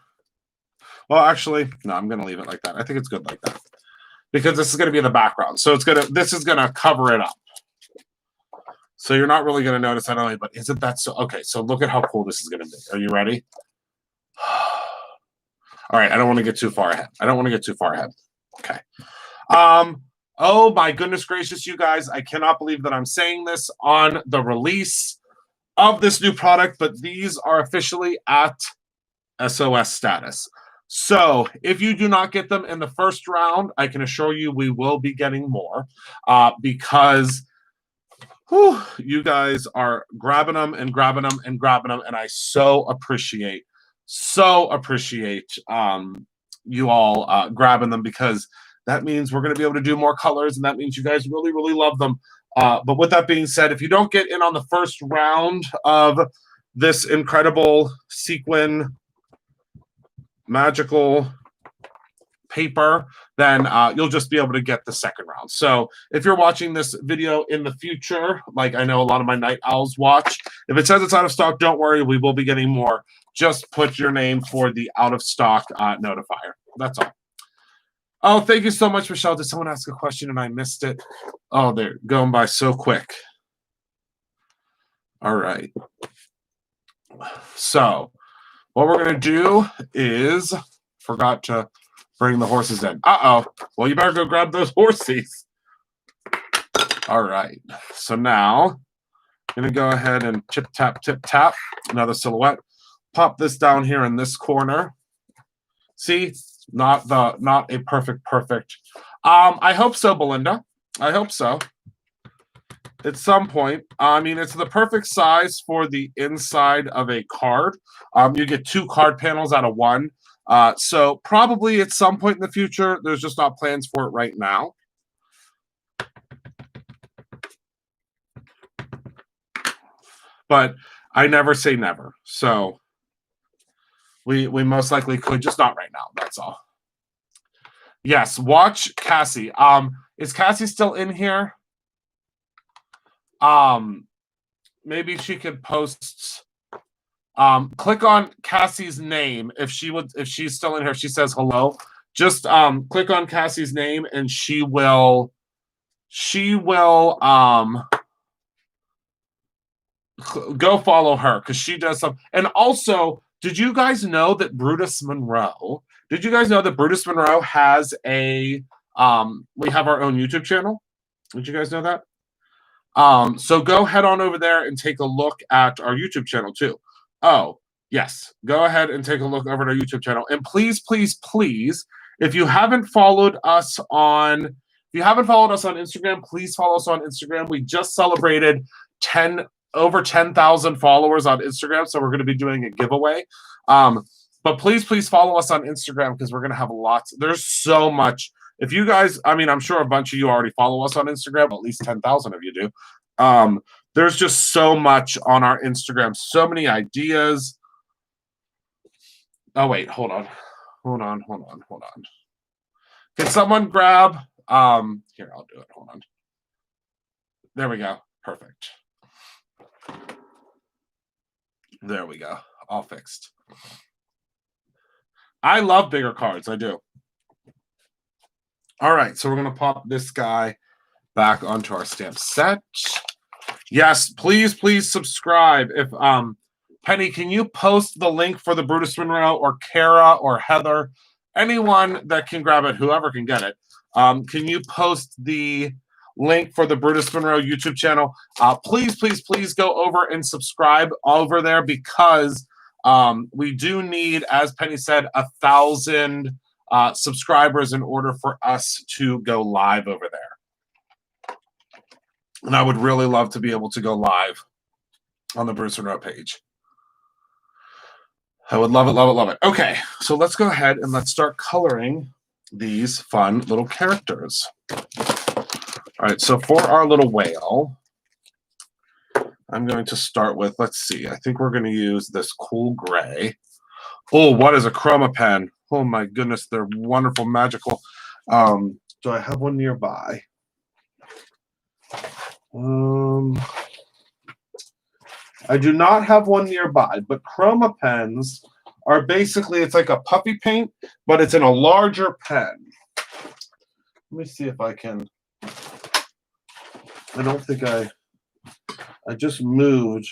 Well, actually, no, I'm going to leave it like that. I think it's good like that because this is going to be the background. So this is going to cover it up. So you're not really going to notice that only, but isn't that so? Okay, so look at how cool this is going to be. Are you ready? All right, I don't want to get too far ahead. Okay. Oh my goodness gracious, you guys. I cannot believe that I'm saying this on the release of this new product, but these are officially at SOS status. So if you do not get them in the first round, I can assure you we will be getting more because you guys are grabbing them and grabbing them and grabbing them, and I so appreciate you all grabbing them because that means we're going to be able to do more colors, and that means you guys really, really love them. But with that being said, if you don't get in on the first round of this incredible sequin magical paper, then you'll just be able to get the second round. So if you're watching this video in the future, like I know a lot of my night owls watch, if it says it's out of stock, don't worry, we will be getting more. Just put your name for the out of stock notifier. That's all. Oh, thank you so much, Michelle. Did someone ask a question and I missed it? Oh, they're going by so quick. All right. So what we're going to do is forgot to bring the horses in. Uh-oh. Well, you better go grab those horses. All right. So now I'm going to go ahead and tip, tap, another silhouette. Pop this down here in this corner. See? Not a perfect. I hope so, Belinda. I hope so. At some point. I mean, it's the perfect size for the inside of a card. You get 2 card panels out of 1. So probably at some point in the future, there's just not plans for it right now. But I never say never. So we most likely could, just not right now. That's all. Yes, watch Cassie. Is Cassie still in here? Maybe she could post. Click on Cassie's name if she's still in here. She says hello. Just click on Cassie's name and she will go follow her because she does some. And also, did you guys know that Brutus Monroe? Did you guys know that Brutus Monroe has a we have our own YouTube channel? Did you guys know that? So go head on over there and take a look at our YouTube channel too. Oh, yes. Go ahead and take a look over at our YouTube channel. And please, if you haven't followed us on Instagram, please follow us on Instagram. We just celebrated over 10,000 followers on Instagram, so we're going to be doing a giveaway. But please follow us on Instagram because we're going to have lots. There's so much. If you guys, I mean, I'm sure a bunch of you already follow us on Instagram. At least 10,000 of you do. There's just so much on our Instagram. So many ideas. Oh, wait. Hold on. Can someone grab? Here, I'll do it. Hold on. There we go. Perfect. There we go. All fixed. I love bigger cards. I do. All right, so we're going to pop this guy back onto our stamp set. Yes, please subscribe. If Penny, can you post the link for the Brutus Monroe or Kara or Heather, anyone that can grab it, whoever can get it? Can you post the link for the Brutus Monroe YouTube channel? Please go over and subscribe over there because we do need, as Penny said, 1,000 subscribers in order for us to go live over there. And I would really love to be able to go live on the Brutus Monroe page. I would love it. Okay, so let's go ahead and let's start coloring these fun little characters. All right, so for our little whale, I'm going to start with, let's see, I think we're going to use this cool gray. Oh, what is a chroma pen? Oh my goodness, they're wonderful, magical. Do I have one nearby? I do not have one nearby, but Chroma pens are basically, it's like a puffy paint, but it's in a larger pen. Let me see if I can. I don't think I just moved.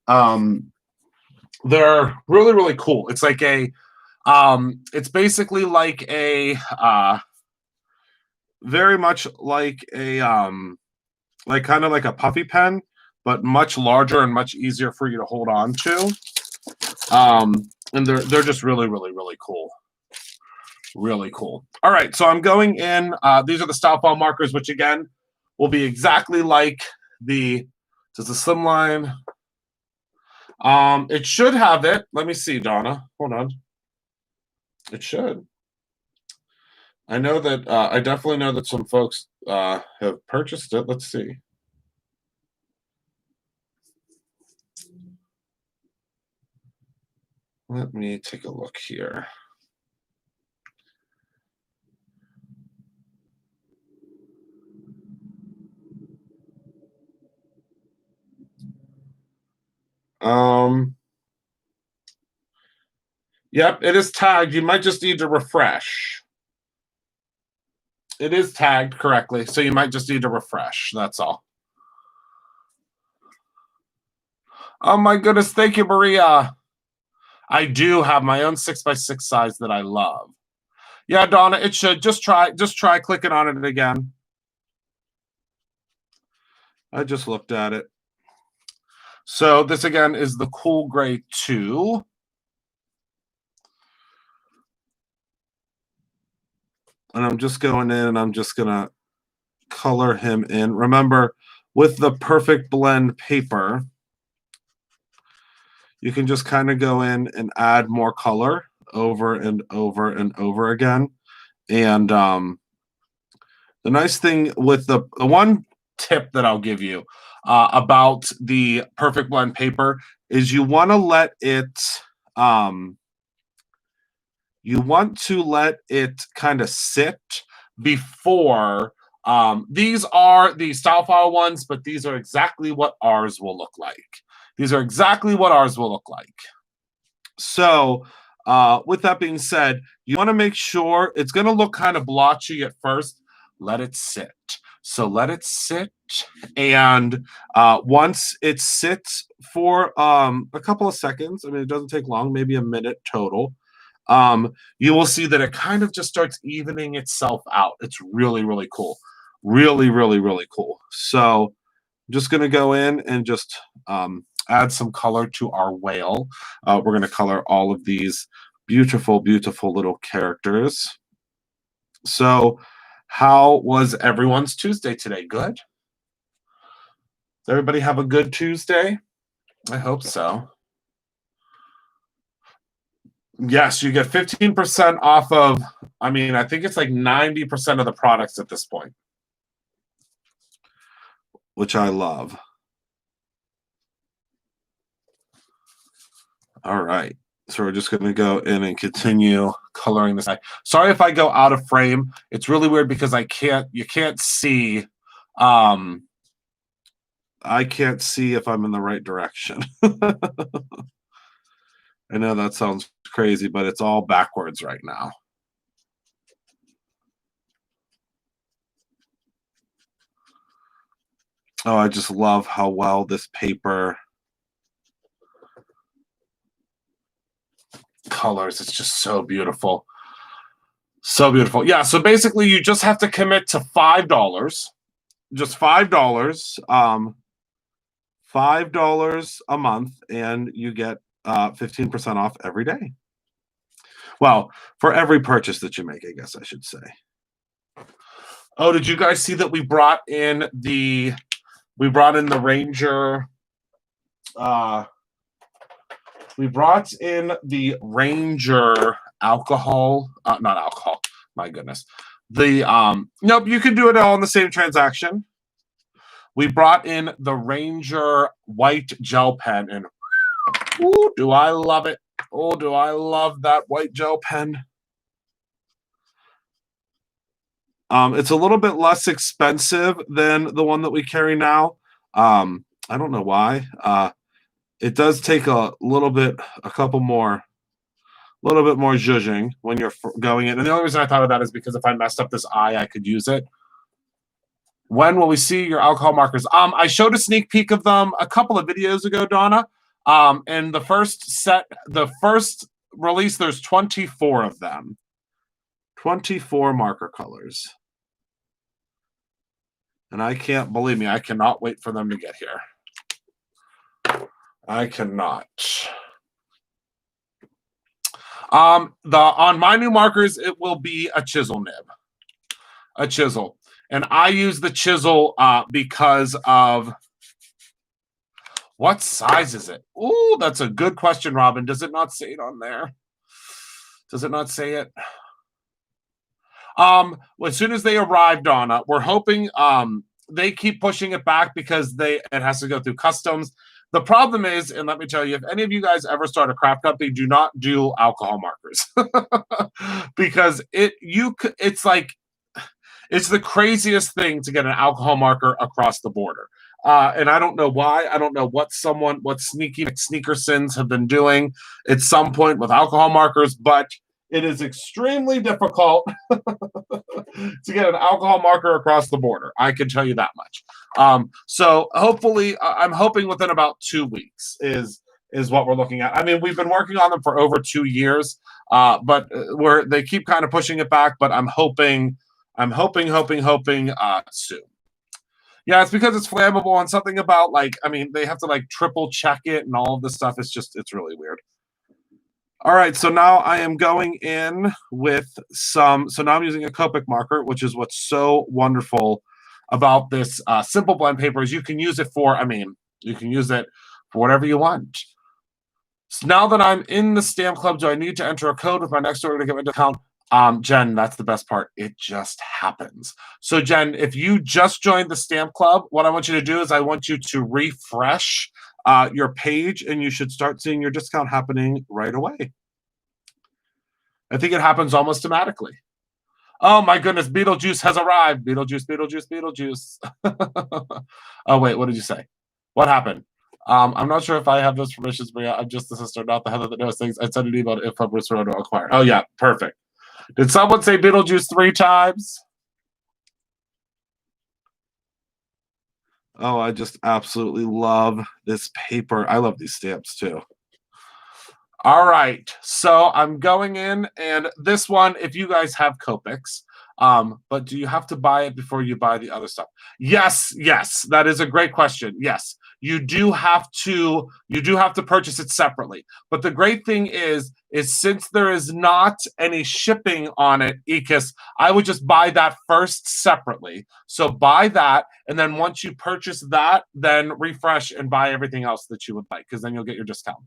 They're really, really cool. It's like it's basically like a, very much like a, like kind of like a puffy pen, but much larger and much easier for you to hold on to. And they're just really, really, really cool. Really cool. All right, so I'm going in. These are the style file markers, which again will be exactly like the slimline. It should have it. Let me see, Donna. Hold on. It should. I know that I definitely know that some folks have purchased it. Let's see. Let me take a look here. Yep, it is tagged. You might just need to refresh. It is tagged correctly, so you might just need to refresh. That's all. Oh my goodness, thank you, Maria. I do have my own 6x6 size that I love. Yeah, Donna, it should. Just try clicking on it again. I just looked at it. So this again is the Cool Gray 2. And I'm just going in and I'm just gonna color him in. Remember, with the Perfect Blend paper, you can just kind of go in and add more color over and over and over again. And the nice thing with the one tip that I'll give you about the Perfect Blend paper is you want to let it kind of sit before these are the style file ones, but these are exactly what ours will look like. These are exactly what ours will look like. So with that being said, you want to make sure it's going to look kind of blotchy at first. Let it sit. So let it sit. And once it sits for a couple of seconds, I mean, it doesn't take long, maybe a minute total, you will see that it kind of just starts evening itself out. It's really, really cool. Really, really, really cool. So I'm just going to go in and just add some color to our whale. We're going to color all of these beautiful, beautiful little characters. So how was everyone's Tuesday today? Good? Does everybody have a good Tuesday? I hope so. Yes, you get 15% off of, I mean, I think it's like 90% of the products at this point, which I love. All right. So we're just going to go in and continue coloring this. Sorry if I go out of frame. It's really weird because you can't see. I can't see if I'm in the right direction. I know that sounds crazy, but it's all backwards right now. Oh, I just love how well this paper colors. It's just so beautiful. So beautiful. Yeah, so basically you just have to commit to $5. Just $5. $5 a month, and you get 15% off every day. Well, for every purchase that you make, I guess I should say. Oh, did you guys see that we brought in the Ranger? We brought in the Ranger alcohol, not alcohol. My goodness. The nope, you can do it all in the same transaction. We brought in the Ranger white gel pen, and ooh, do I love it. Oh, do I love that white gel pen. It's a little bit less expensive than the one that we carry now. I don't know why. It does take a little bit more zhuzhing when you're going in. And the only reason I thought of that is because if I messed up this eye, I could use it. When will we see your alcohol markers? I showed a sneak peek of them a couple of videos ago, Donna. And the first release, there's 24 of them. 24 marker colors. And I cannot wait for them to get here. I cannot. On my new markers, it will be a chisel nib. A chisel. And I use the chisel because of what size is it? Ooh, that's a good question, Robin. Does it not say it on there? Does it not say it? As soon as they arrive, Donna, we're hoping they keep pushing it back because it has to go through customs. The problem is, and let me tell you, if any of you guys ever start a craft company, do not do alcohol markers because it's the craziest thing to get an alcohol marker across the border. And I don't know why. I don't know what sneaky sneakersons have been doing at some point with alcohol markers, but it is extremely difficult to get an alcohol marker across the border. I can tell you that much. So hopefully, I'm hoping within about 2 weeks is what we're looking at. I mean, we've been working on them for over 2 years, but they keep kind of pushing it back. But I'm hoping soon. Yeah, it's because it's flammable and something about they have to triple check it and all of this stuff. It's really weird. All right, so now I am going in with so now I'm using a Copic marker, which is what's so wonderful about this simple blend paper is you can use it for whatever you want. So now that I'm in the Stamp Club, do I need to enter a code with my next order to get my discount? Jen, that's the best part. It just happens. So Jen, if you just joined the Stamp Club, what I want you to do is I want you to refresh your page and you should start seeing your discount happening right away. I think it happens almost automatically. Oh my goodness, Beetlejuice has arrived. Beetlejuice, Beetlejuice, Beetlejuice. Oh wait, what did you say? What happened? I'm not sure if I have those permissions, Maria. I'm just the sister, not the Heather that knows things. I sent an email to info.bruce.to acquire. Oh yeah, perfect. Did someone say Beetlejuice 3 times? Oh, I just absolutely love this paper. I love these stamps too. All right, so I'm going in, and this one, if you guys have Copics, but do you have to buy it before you buy the other stuff? Yes, that is a great question. Yes, you do have to purchase it separately. But the great thing is since there is not any shipping on it, Ekis, I would just buy that first separately. So buy that, and then once you purchase that, then refresh and buy everything else that you would like, because then you'll get your discount.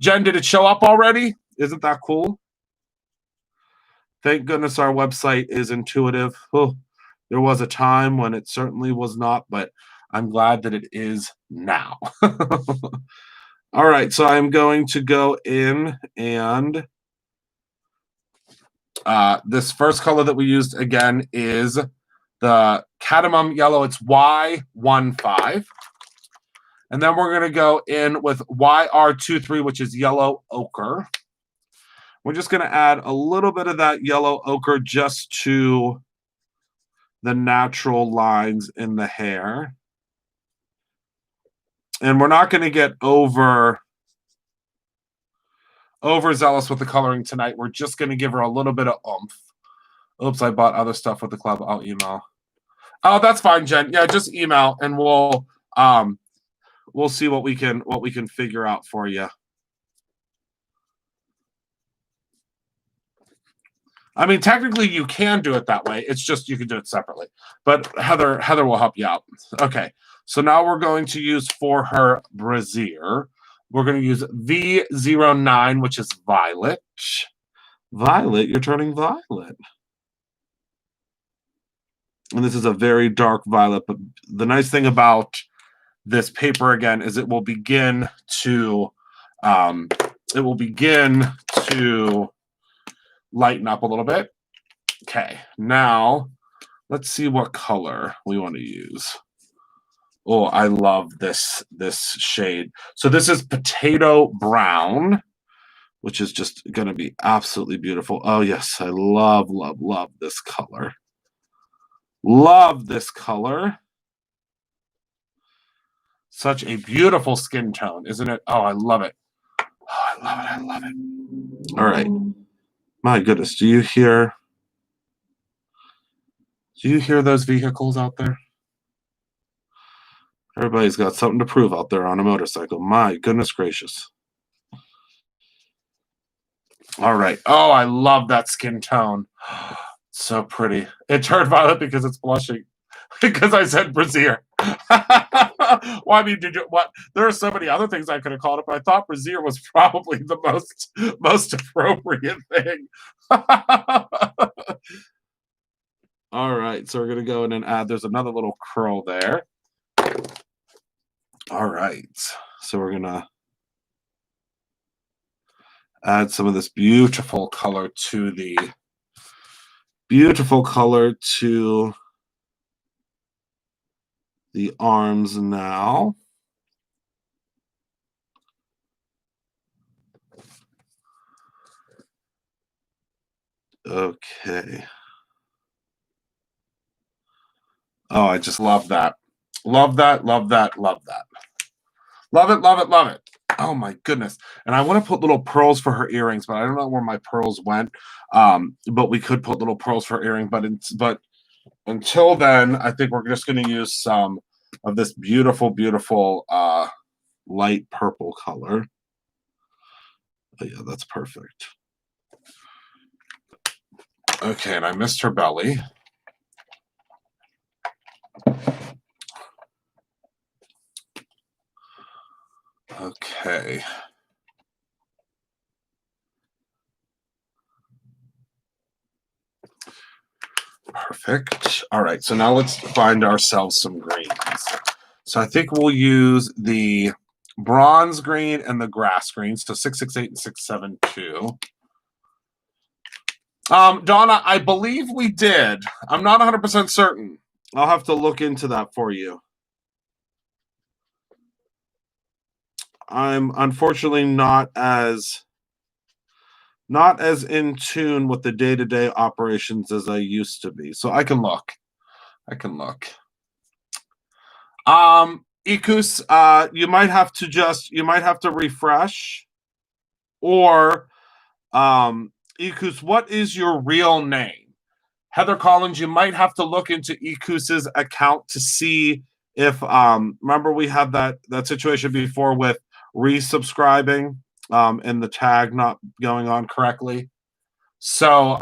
Jen, did it show up already? Isn't that cool? Thank goodness our website is intuitive. Oh, there was a time when it certainly was not, but I'm glad that it is now. All right, so I'm going to go in and this first color that we used again is the cadmium yellow. It's Y15. And then we're going to go in with YR23, which is yellow ochre. We're just going to add a little bit of that yellow ochre just to the natural lines in the hair. And we're not going to get overzealous with the coloring tonight. We're just going to give her a little bit of oomph. Oops, I bought other stuff with the club. I'll email. Oh, that's fine, Jen. Yeah, just email and we'll see what we can figure out for you. I mean, technically you can do it that way. It's just you can do it separately. But Heather will help you out. Okay. So now we're going to use for her brassiere. We're going to use V09, which is violet. Violet, you're turning violet. And this is a very dark violet. But the nice thing about this paper again is it will begin to lighten up a little bit. Okay, now Let's see what color we want to use. Oh, I love this shade. So this is potato brown, which is just going to be absolutely beautiful. Oh yes, I love, love, love this color. Love this color. Such a beautiful skin tone, isn't it? Oh, I love it. Oh, I love it. I love it. All right. My goodness, do you hear those vehicles out there? Everybody's got something to prove out there on a motorcycle. My goodness gracious. All right. Oh, I love that skin tone. So pretty. It turned violet because it's blushing. Because I said brassiere. Well, I mean, did you what? There are so many other things I could have called it, but I thought brassiere was probably the most appropriate thing. All right, so we're gonna go in and add. There's another little curl there. All right, so we're gonna add some of this beautiful color to the arms now. Okay. Oh, I just love that. Love that, love that, love that. Love it, love it, love it. Oh my goodness. And I want to put little pearls for her earrings, but I don't know where my pearls went. But we could put little pearls for earring, but until then, I think we're just going to use some of this beautiful, beautiful light purple color. Oh, yeah, that's perfect. Okay, and I missed her belly. Okay. Perfect. All right, so now let's find ourselves some greens. So I think we'll use the bronze green and the grass green. So 668 and 672. Donna, I believe we did. I'm not 100% certain. I'll have to look into that for you. I'm unfortunately not as in tune with the day-to-day operations as I used to be. So I can look. Ikus, you might have to refresh, or Ikus, what is your real name? Heather Collins, you might have to look into Ikus's account to see if remember we had that situation before with resubscribing and the tag not going on correctly. So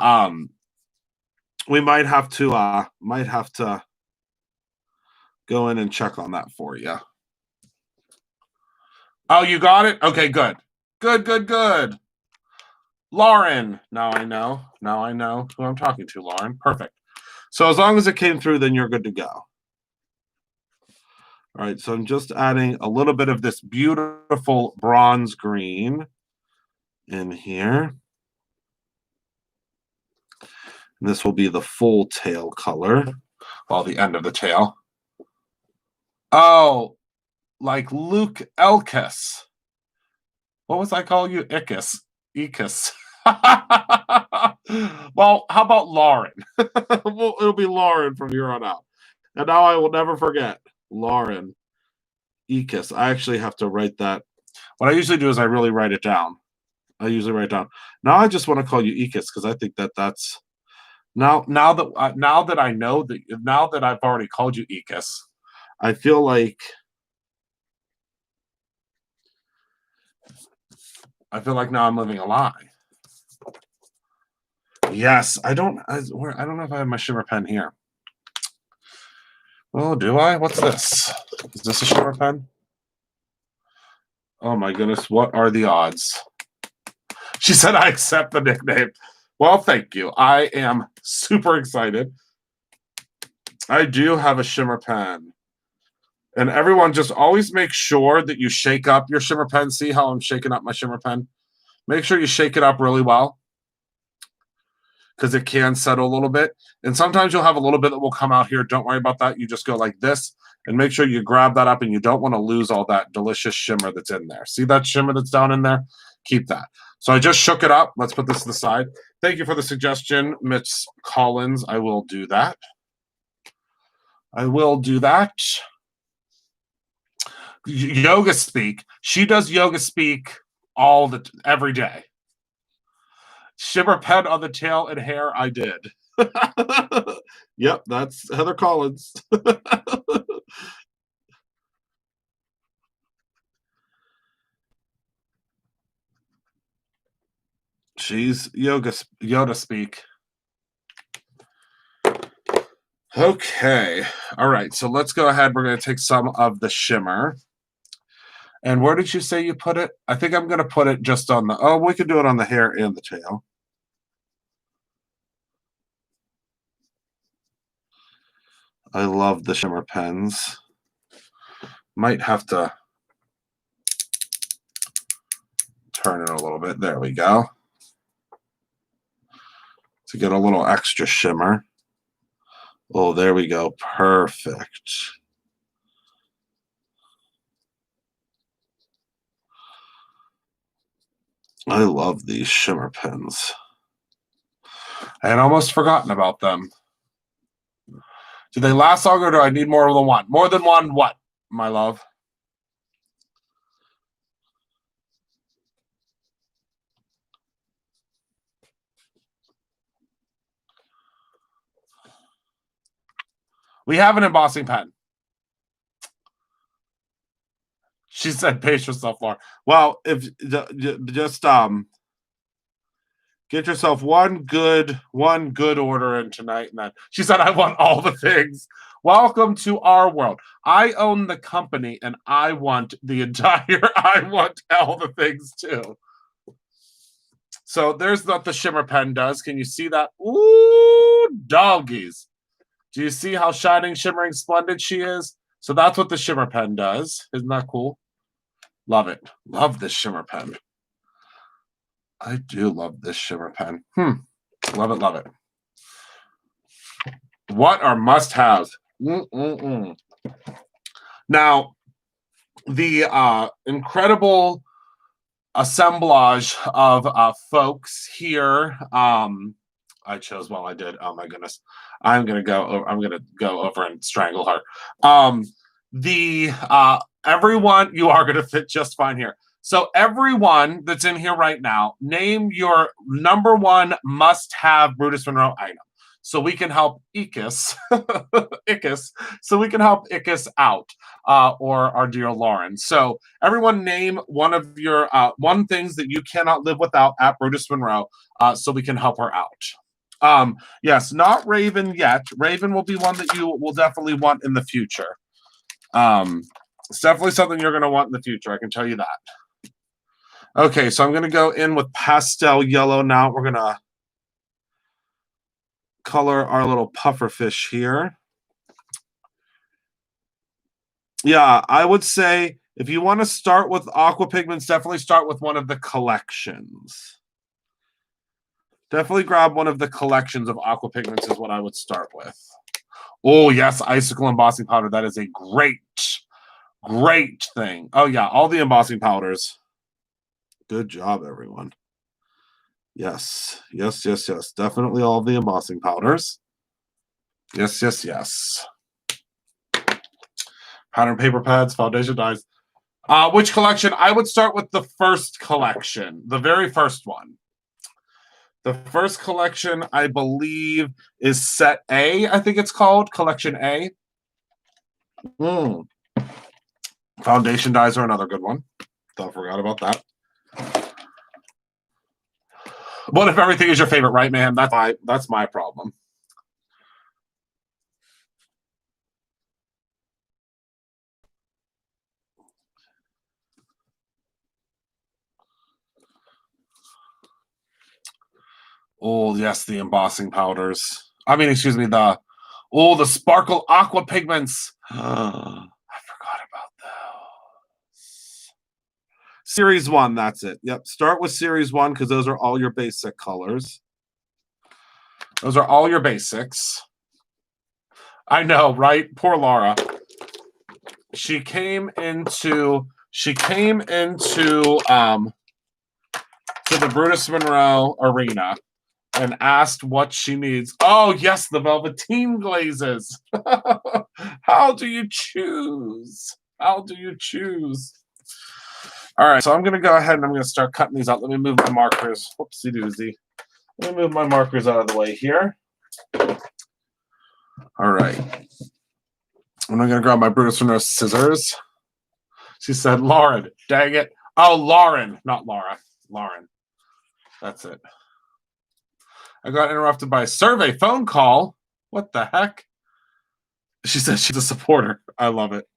we might have to go in and check on that for you. Oh, you got it? Okay, good. Good. Lauren. Now I know who I'm talking to, Lauren. Perfect. So as long as it came through, then you're good to go. All right, so I'm just adding a little bit of this beautiful bronze green in here. And this will be the full tail color, well, the end of the tail. Oh, like Luke Elkis. What was I calling you? Ikus. Well, how about Lauren? Well, it'll be Lauren from here on out. And now I will never forget Lauren Ikus. I actually have to write that. What I usually do is I really write it down. Now I just want to call you Ikus because I think that's now that I know that now that I've already called you Ikus, I feel like now I'm living a lie. Yes, I don't know if I have my shimmer pen here. Oh, do I? What's this? Is this a shimmer pen? Oh my goodness, what are the odds? She said I accept the nickname. Well, thank you. I am super excited. I do have a shimmer pen. And everyone, just always make sure that you shake up your shimmer pen. See how I'm shaking up my shimmer pen? Make sure you shake it up really well. because it can settle a little bit. And sometimes you'll have a little bit that will come out here. Don't worry about that. You just go like this and make sure you grab that up, and you don't want to lose all that delicious shimmer that's in there. See that shimmer that's down in there? Keep that. So I just shook it up. Let's put this to the side. Thank you for the suggestion, Miss Collins. I will do that. I will do that. Yoga Speak. She does Yoga Speak every day. Shimmer pen on the tail and hair. I did. Yep, that's Heather Collins. She's Yoda Speak. Okay. All right. So let's go ahead. We're going to take some of the shimmer. And where did you say you put it? I think I'm going to put it just on the... Oh, we could do it on the hair and the tail. I love the shimmer pens. Might have to turn it a little bit. There we go. To get a little extra shimmer. Oh, there we go. Perfect. I love these shimmer pens. I had almost forgotten about them. Do they last longer, or do I need more than one? More than one what, my love? We have an embossing pen. She said, pace yourself, Laura. Well, if just get yourself one good order in tonight, and then she said, I want all the things. Welcome to our world. I own the company, and I want I want all the things too. So there's what the shimmer pen does. Can you see that? Ooh, doggies. Do you see how shining, shimmering, splendid she is? So that's what the shimmer pen does. Isn't that cool? Love it. Love this shimmer pen. I do love this shimmer pen. Love it, love it. What are must-haves? Now, the incredible assemblage of folks here. I chose while I did. Oh my goodness. I'm gonna go over and strangle her. Everyone, you are gonna fit just fine here. So everyone that's in here right now, name your number one must-have Brutus Monroe item. So we can help Ickis, so we can help Ickis out, or our dear Lauren. So everyone name one of your one things that you cannot live without at Brutus Monroe, so we can help her out. Yes, not Raven yet. Raven will be one that you will definitely want in the future. It's definitely something you're going to want in the future. I can tell you that. Okay, so I'm going to go in with pastel yellow now. We're going to color our little puffer fish here. Yeah, I would say if you want to start with aqua pigments, definitely start with one of the collections. Definitely grab one of the collections of aqua pigments is what I would start with. Oh, yes, icicle embossing powder. That is a great thing. Oh, yeah, all the embossing powders. Good job, everyone. Yes. Definitely all the embossing powders. Yes. Pattern paper pads, foundation dyes. Which collection? I would start with the first collection, the very first one. The first collection, I believe, is set A, I think it's called, collection A. Foundation dyes are another good one. Don't forget about that. What if everything is your favorite, right, man? That's my problem. Oh, yes, the embossing powders. I mean, excuse me, the sparkle aqua pigments. I forgot about those. Series 1, that's it. Yep, start with Series 1 because those are all your basic colors. Those are all your basics. I know, right? Poor Laura. She came into to the Brutus Monroe arena and asked what she needs. Oh, yes, the Velveteen glazes. How do you choose? How do you choose? All right, so I'm going to go ahead and I'm going to start cutting these out. Let me move my markers. Whoopsie doozy. Let me move my markers out of the way here. All right. And I'm going to grab my Brutus Monroe scissors. She said, Lauren, dang it. Oh, Lauren, not Laura. Lauren. That's it. I got interrupted by a survey phone call. What the heck? She said she's a supporter. I love it.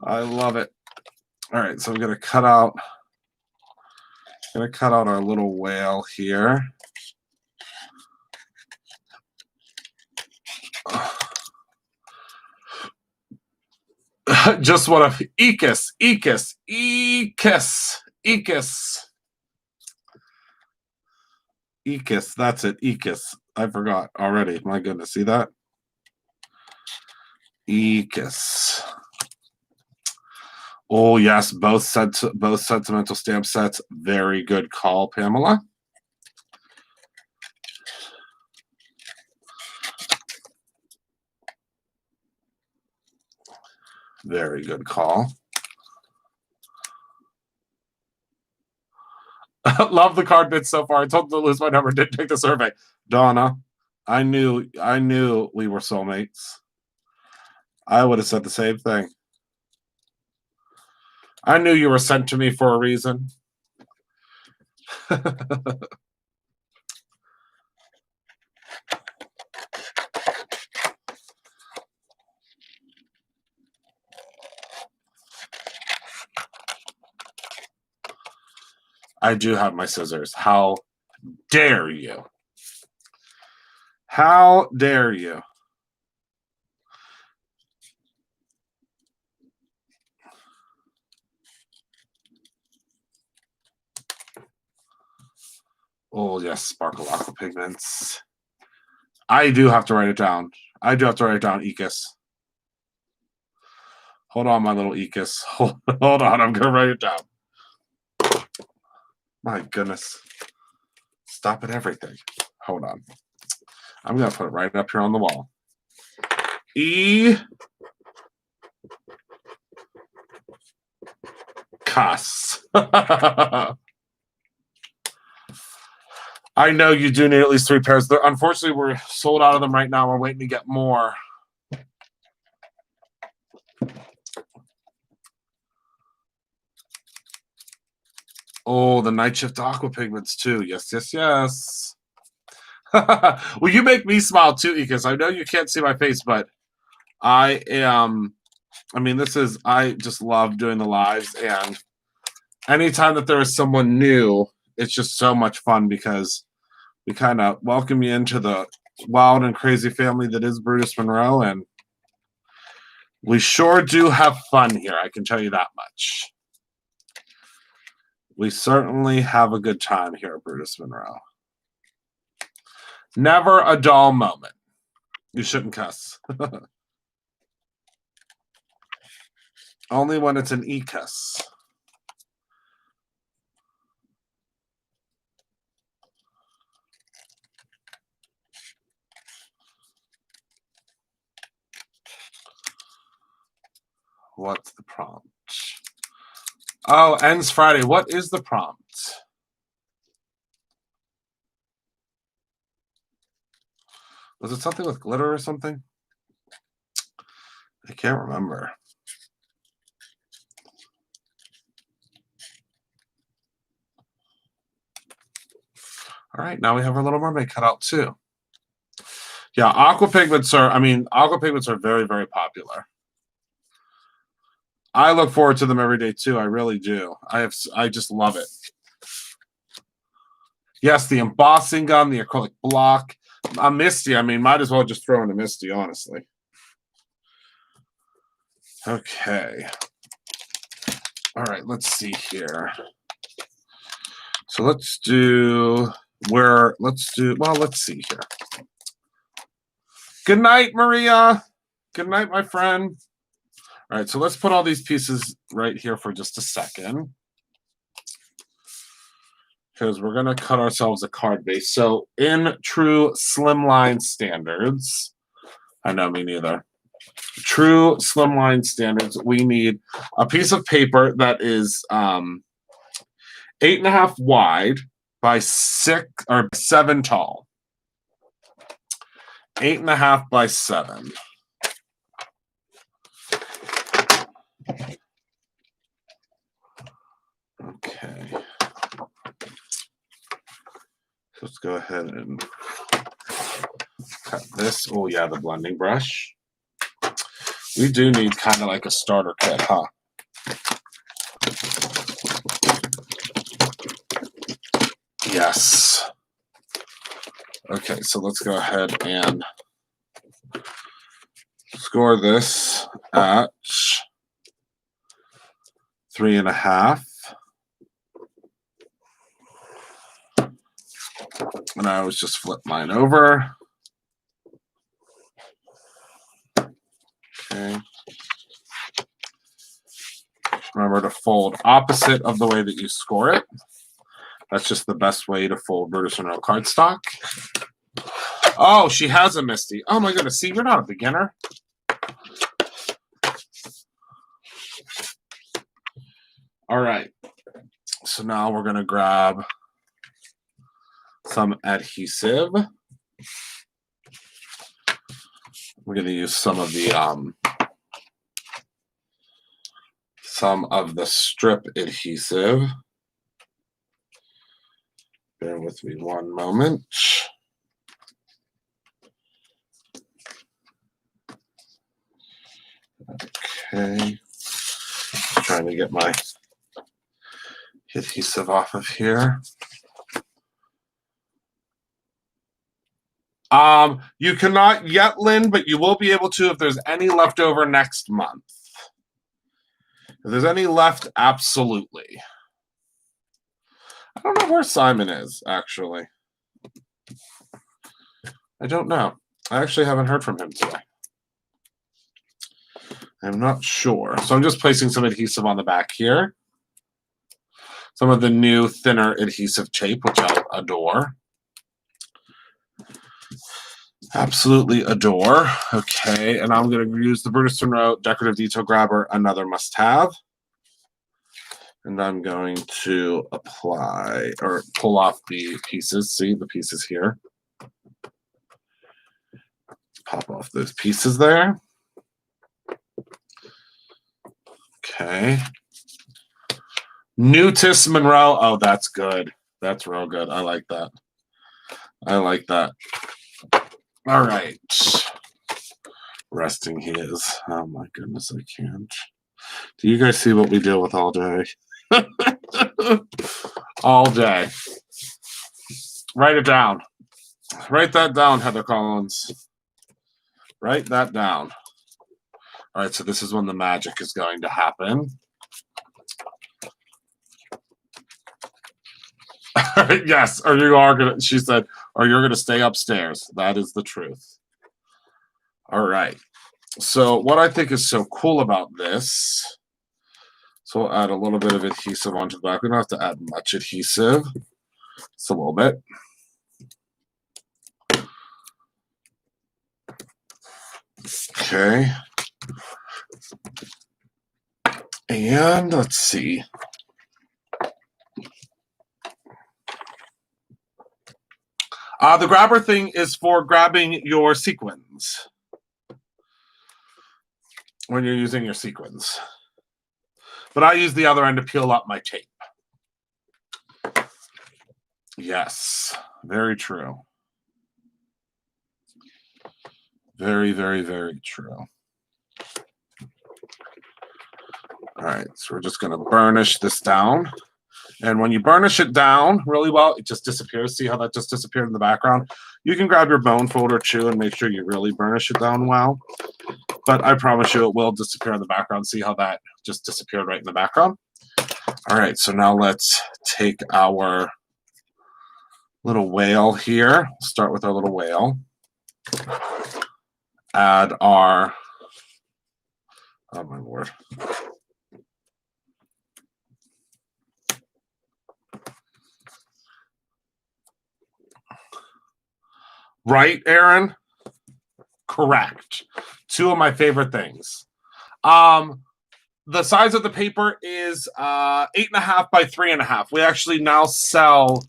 I love it. All right, so I'm gonna cut out our little whale here. Just what a Ekis. Ekis, that's it. Ekis. I forgot already. My goodness, see that? Ekis. Oh yes, both sentimental stamp sets. Very good call, Pamela. Very good call. Love the card bits so far. I told them to lose my number. Didn't take the survey. Donna, I knew we were soulmates. I would have said the same thing. I knew you were sent to me for a reason. I do have my scissors. How dare you? How dare you? Oh, yes, Sparkle Aqua Pigments. I do have to write it down. I do have to write it down, Ekis. Hold on, my little Ekis. Hold on, I'm going to write it down. My goodness. Stop at everything. Hold on. I'm going to put it right up here on the wall. Cuss. I know you do need at least 3 pairs. Unfortunately, we're sold out of them right now. We're waiting to get more. Oh, the Night Shift Aqua Pigments too. Yes, yes, yes. Well, you make me smile too, Ekis. I know you can't see my face, but I am. I mean, I just love doing the lives, and anytime that there is someone new, it's just so much fun because we kind of welcome you into the wild and crazy family that is Brutus Monroe, and we sure do have fun here. I can tell you that much. We certainly have a good time here at Brutus Monroe. Never a dull moment. You shouldn't cuss. Only when it's an e-cuss. What's the prompt? Oh, ends Friday. What is the prompt? Was it something with glitter or something? I can't remember. All right, now we have our Little Mermaid cut out too. Yeah, aqua pigments are very, very popular. I look forward to them every day too. I really do. I just love it. Yes, the embossing gun, the acrylic block. A Misty, I mean, might as well just throw in a Misty, honestly. Okay. All right, let's see here. So let's do let's see here. Good night, Maria. Good night, my friend. All right, so let's put all these pieces right here for just a second, because we're going to cut ourselves a card base. So in true slimline standards, I know, me neither. True slimline standards, we need a piece of paper that is 8.5 wide by 6 or 7 tall. 8.5 by 7. Okay. Let's go ahead and cut this. Oh yeah, the blending brush. We do need kind of like a starter kit, huh? Yes. Okay, so let's go ahead and score this at 3.5. And I always just flip mine over. Okay. Remember to fold opposite of the way that you score it. That's just the best way to fold Brutus Monroe cardstock. Oh, she has a Misty. Oh my goodness. See, you're not a beginner. All right. So now we're going to grab some adhesive. We're going to use some of the strip adhesive. Bear with me one moment. Okay. Trying to get my adhesive off of here. You cannot yet, Lynn, but you will be able to if there's any left over next month. If there's any left, absolutely. I don't know where Simon is, actually. I don't know. I actually haven't heard from him today. I'm not sure. So I'm just placing some adhesive on the back here. Some of the new thinner adhesive tape, which I adore. Absolutely adore. Okay, and I'm going to use the Brutus Monroe Decorative Detail Grabber, another must-have. And I'm going to apply or pull off the pieces. See the pieces here. Pop off those pieces there. Okay. Brutus Monroe. Oh, that's good. That's real good. I like that. I like that. All right. Resting he is. Oh my goodness, I can't. Do you guys see what we deal with all day? All day. Write it down. Write that down, Heather Collins. Write that down. All right, so this is when the magic is going to happen. Yes, or you are gonna, she said, or you're gonna stay upstairs. That is the truth. All right. So what I think is so cool about this, so we'll add a little bit of adhesive onto the back. We don't have to add much adhesive. Just a little bit. Okay. And let's see. The grabber thing is for grabbing your sequins when you're using your sequins. But I use the other end to peel up my tape. Yes, very true. Very, very, very true. All right, so we're just going to burnish this down. And when you burnish it down really well, it just disappears. See how that just disappeared in the background? You can grab your bone folder too and make sure you really burnish it down well. But I promise you it will disappear in the background. See how that just disappeared right in the background? All right, so now let's take our Little whale here. Start with our little whale. Add our, oh my Lord. Right, Aaron? Correct. Two of my favorite things. The size of the paper is 8.5 by 3.5. We actually now sell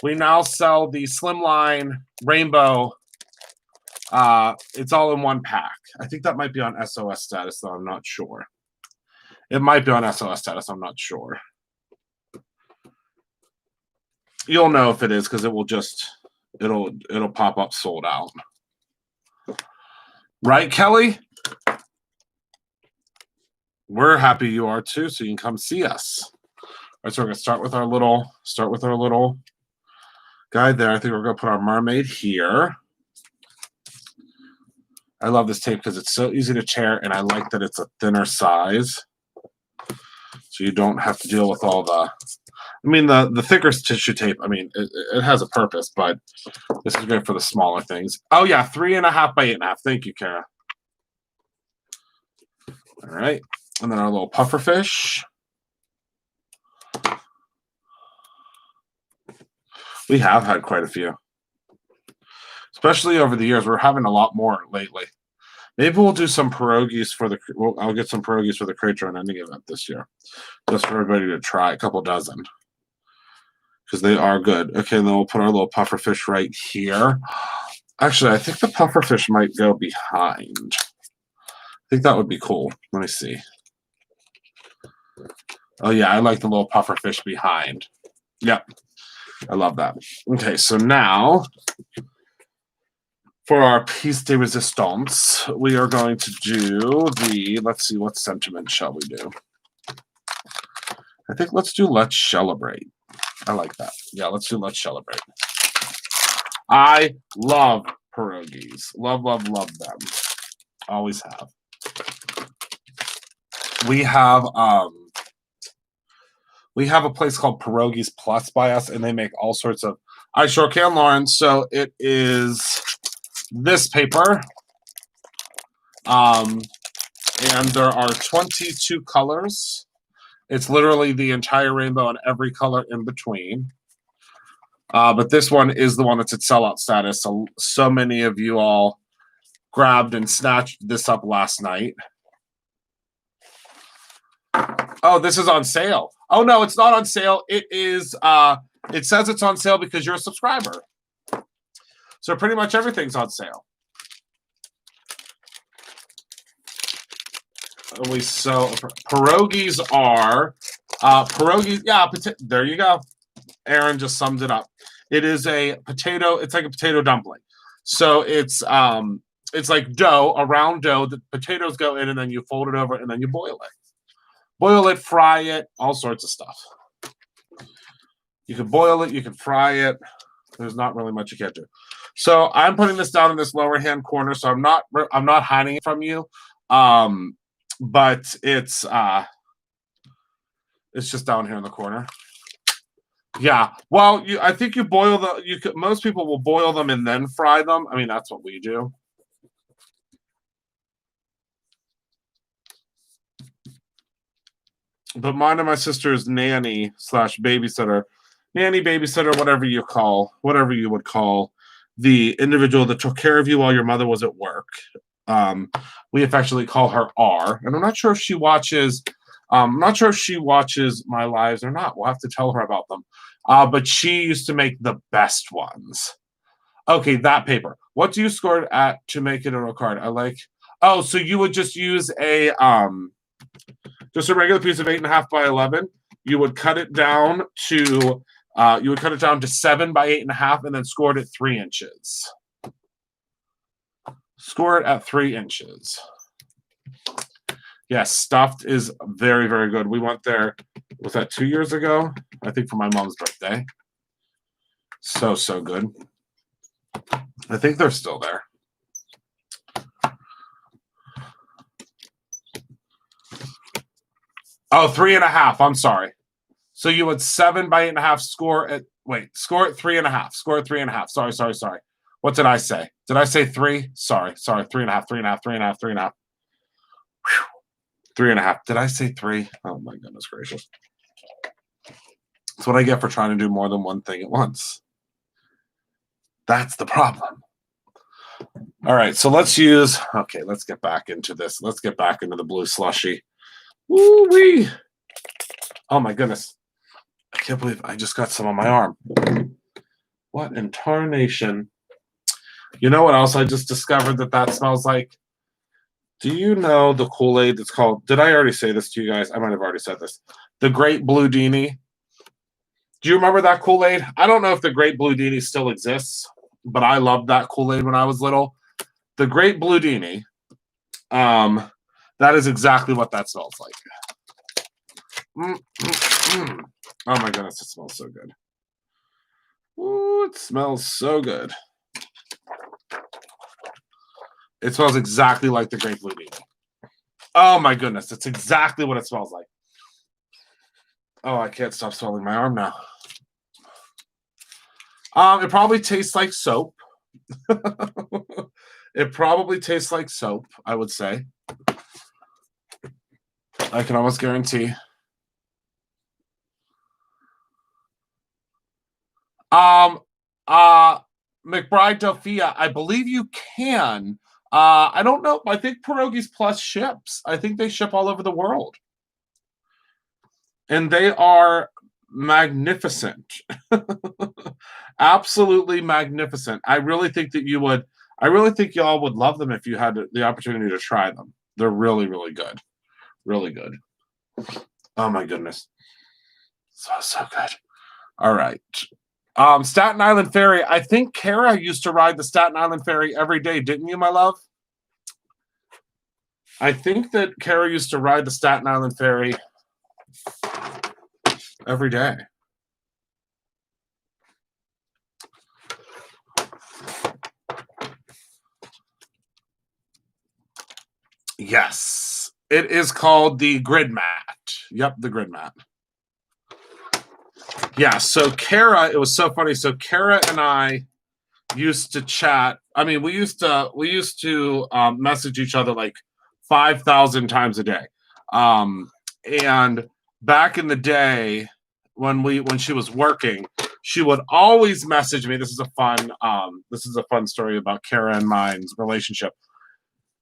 the Slimline Rainbow. It's all in one pack. I think that might be on SOS status, though I'm not sure. It might be on SOS status. I'm not sure. You'll know if it is because it will just it'll pop up sold out. Right, Kelly? We're happy you are too, so you can come see us. All right, so we're gonna start with our little guide there. I think we're gonna put our mermaid here. I love this tape because it's so easy to tear, and I like that it's a thinner size, so you don't have to deal with all the. I mean, the thicker tissue tape. I mean, it has a purpose, but this is great for the smaller things. Oh yeah, 3.5 by 8.5. Thank you, Kara. All right. And then our little puffer fish. We have had quite a few. Especially over the years. We're having a lot more lately. Maybe we'll do some pierogies for the... I'll get some pierogies for the Crate Drone ending event this year. Just for everybody to try. A couple dozen. Because they are good. Okay, and then we'll put our little puffer fish right here. Actually, I think the puffer fish might go behind. I think that would be cool. Let me see. Oh, yeah, I like the little puffer fish behind. Yep. I love that. Okay, so now for our piece de resistance, we are going to do the, let's see, what sentiment shall we do? I think let's do Let's Celebrate. I like that. Yeah, let's do Let's Celebrate. I love pierogies. Love, love, love them. Always have. We have a place called Pierogies Plus by us, and they make all sorts of. I sure can, Lauren. So it is this paper, and there are 22 colors. It's literally the entire rainbow and every color in between. But this one is the one that's at sellout status. So many of you all grabbed and snatched this up last night. Oh, this is on sale. Oh, no, it's not on sale. It is, it says it's on sale because you're a subscriber. So pretty much everything's on sale. So pierogies are, pierogies, yeah, there you go. Aaron just summed it up. It is a potato, it's like a potato dumpling. So it's like dough, a round dough that potatoes go in, and then you fold it over and then you boil it. Boil it, fry it, all sorts of stuff. You can boil it, you can fry it. There's not really much you can do. So I'm putting this down in this lower hand corner, so I'm not hiding it from you. But it's just down here in the corner. Yeah. Well, I think you boil most people will boil them and then fry them. I mean, that's what we do. But mine and my sister's nanny / babysitter, whatever you would call the individual that took care of you while your mother was at work. We affectionately call her R, and I'm not sure if she watches. I'm not sure if she watches my lives or not. We'll have to tell her about them. But she used to make the best ones. Okay, that paper. What do you score it at to make it a card? I like. Oh, so you would just use just a regular piece of 8.5 by 11. You would cut it down to 7 by 8.5, and then score it at 3 inches. Score it at 3 inches. Yes, stuffed is very, very good. We went there, was that 2 years ago? I think for my mom's birthday. So good. I think they're still there. Oh, 3.5. I'm sorry. So you would 7 by 8.5 score at Wait, score at 3.5. Score at 3.5. Sorry. What did I say? Did I say 3? Sorry. 3.5, 3.5, 3.5, 3.5. 3.5. Did I say 3? Oh my goodness gracious. That's what I get for trying to do more than one thing at once. That's the problem. All right, so let's get back into this. Let's get back into the blue slushy. Woo-wee. Oh my goodness. I can't believe I just got some on my arm. What in tarnation? You know what else I just discovered that smells like? Do you know the Kool-Aid that's called, did I already say this to you guys? I might have already said this. The Great Blue Dini. Do you remember that Kool-Aid? I don't know if the Great Blue Dini still exists, but I loved that Kool-Aid when I was little. The Great Blue Dini, that is exactly what that smells like. Oh my goodness, it smells so good. Ooh, it smells so good. It smells exactly like the Great Blue Dini. Oh my goodness, it's exactly what it smells like. Oh, I can't stop smelling my arm now. It probably tastes like soap. It probably tastes like soap, I would say. I can almost guarantee. McBride Delphia, I believe you can. I don't know. I think Pierogies Plus ships. I think they ship all over the world. And they are magnificent. Absolutely magnificent. I really think y'all would love them if you had the opportunity to try them. They're really, really good. Really good. Oh my goodness. So good. All right. Staten Island Ferry. I think Kara used to ride the Staten Island Ferry every day, didn't you, my love? I think that Kara used to ride the Staten Island Ferry every day. Yes. It is called the Grid Mat. Yep, the Grid Mat. Yeah, so Kara, it was so funny. So Kara and I used to chat. I mean, we used to message each other like 5,000 times a day. And back in the day when she was working, she would always message me. This is a fun story about Kara and mine's relationship.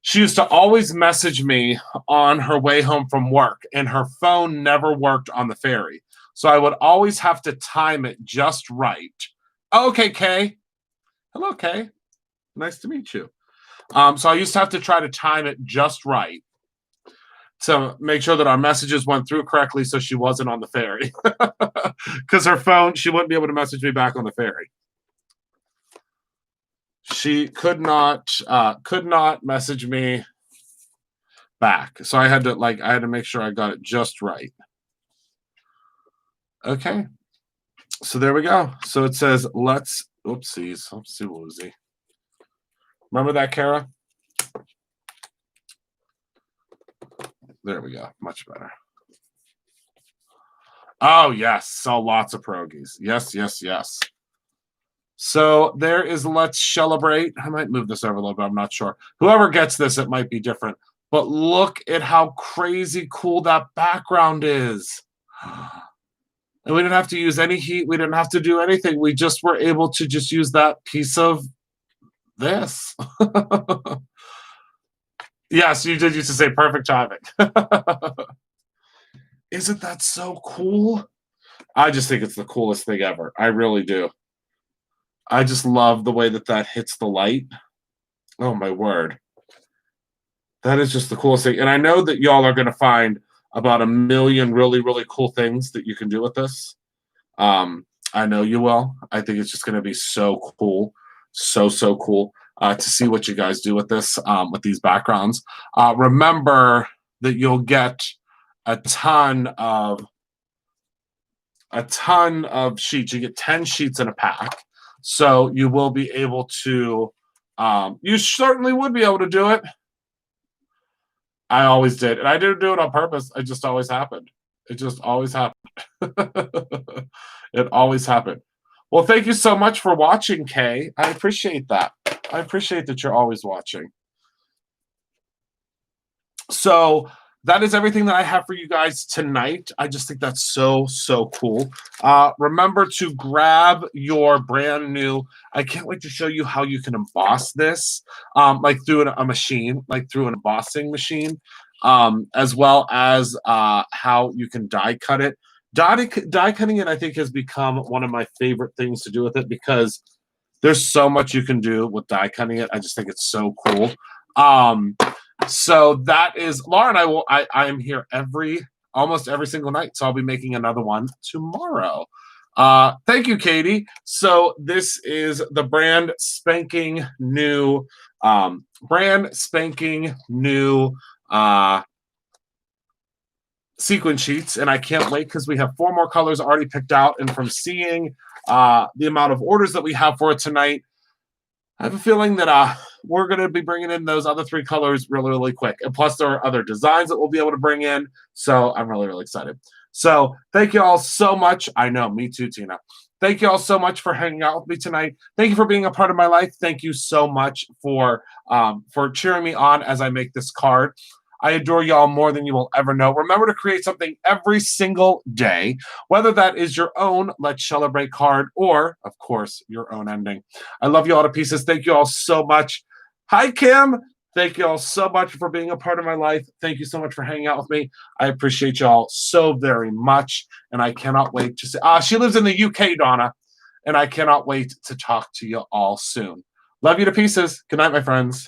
She used to always message me on her way home from work, and her phone never worked on the ferry. So I would always have to time it just right. Oh, okay, Kay. Hello, Kay. Nice to meet you. So I used to have to try to time it just right to make sure that our messages went through correctly so she wasn't on the ferry. Because her phone, she wouldn't be able to message me back on the ferry. She could not message me back. So I had to make sure I got it just right. Okay. So there we go. So it says, oopsie woozy. Remember that, Kara? There we go. Much better. Oh, yes. So lots of pierogies. Yes. So there is Let's Celebrate. I might move this over a little bit. I'm not sure. Whoever gets this, it might be different. But look at how crazy cool that background is. And we didn't have to use any heat. We didn't have to do anything. We just were able to just use that piece of this. Yes, you did used to say perfect timing. Isn't that so cool? I just think it's the coolest thing ever. I really do. I just love the way that hits the light. Oh, my word. That is just the coolest thing. And I know that y'all are going to find about a million really, really cool things that you can do with this. I know you will. I think it's just going to be so cool. So cool to see what you guys do with this, with these backgrounds. Remember that you'll get a ton of sheets. You get 10 sheets in a pack. So you will be able to, you certainly would be able to do it. I always did. And I didn't do it on purpose. It just always happened. It just always happened. It always happened. Well, thank you so much for watching, Kay. I appreciate that. I appreciate that you're always watching. So that is everything that I have for you guys tonight. I just think that's so, so cool. Remember to grab your brand new, I can't wait to show you how you can emboss this, like through a machine, like through an embossing machine, as well as how you can die cut it. Die cutting it, I think, has become one of my favorite things to do with it because there's so much you can do with die cutting it. I just think it's so cool. So that is Laura and I am here almost every single night. So I'll be making another one tomorrow. Thank you, Katie. So this is the brand spanking new sequin sheets, and I can't wait because we have 4 more colors already picked out. And from seeing the amount of orders that we have for it tonight, I have a feeling that we're going to be bringing in those other 3 colors really, really quick. And plus, there are other designs that we'll be able to bring in. So I'm really, really excited. So thank you all so much. I know, me too, Tina. Thank you all so much for hanging out with me tonight. Thank you for being a part of my life. Thank you so much for cheering me on as I make this card. I adore y'all more than you will ever know. Remember to create something every single day, whether that is your own Let's Celebrate card or, of course, your own ending. I love you all to pieces. Thank you all so much. Hi, Kim. Thank you all so much for being a part of my life. Thank you so much for hanging out with me. I appreciate y'all so very much, and I cannot wait to see. She lives in the UK, Donna, and I cannot wait to talk to you all soon. Love you to pieces. Good night, my friends.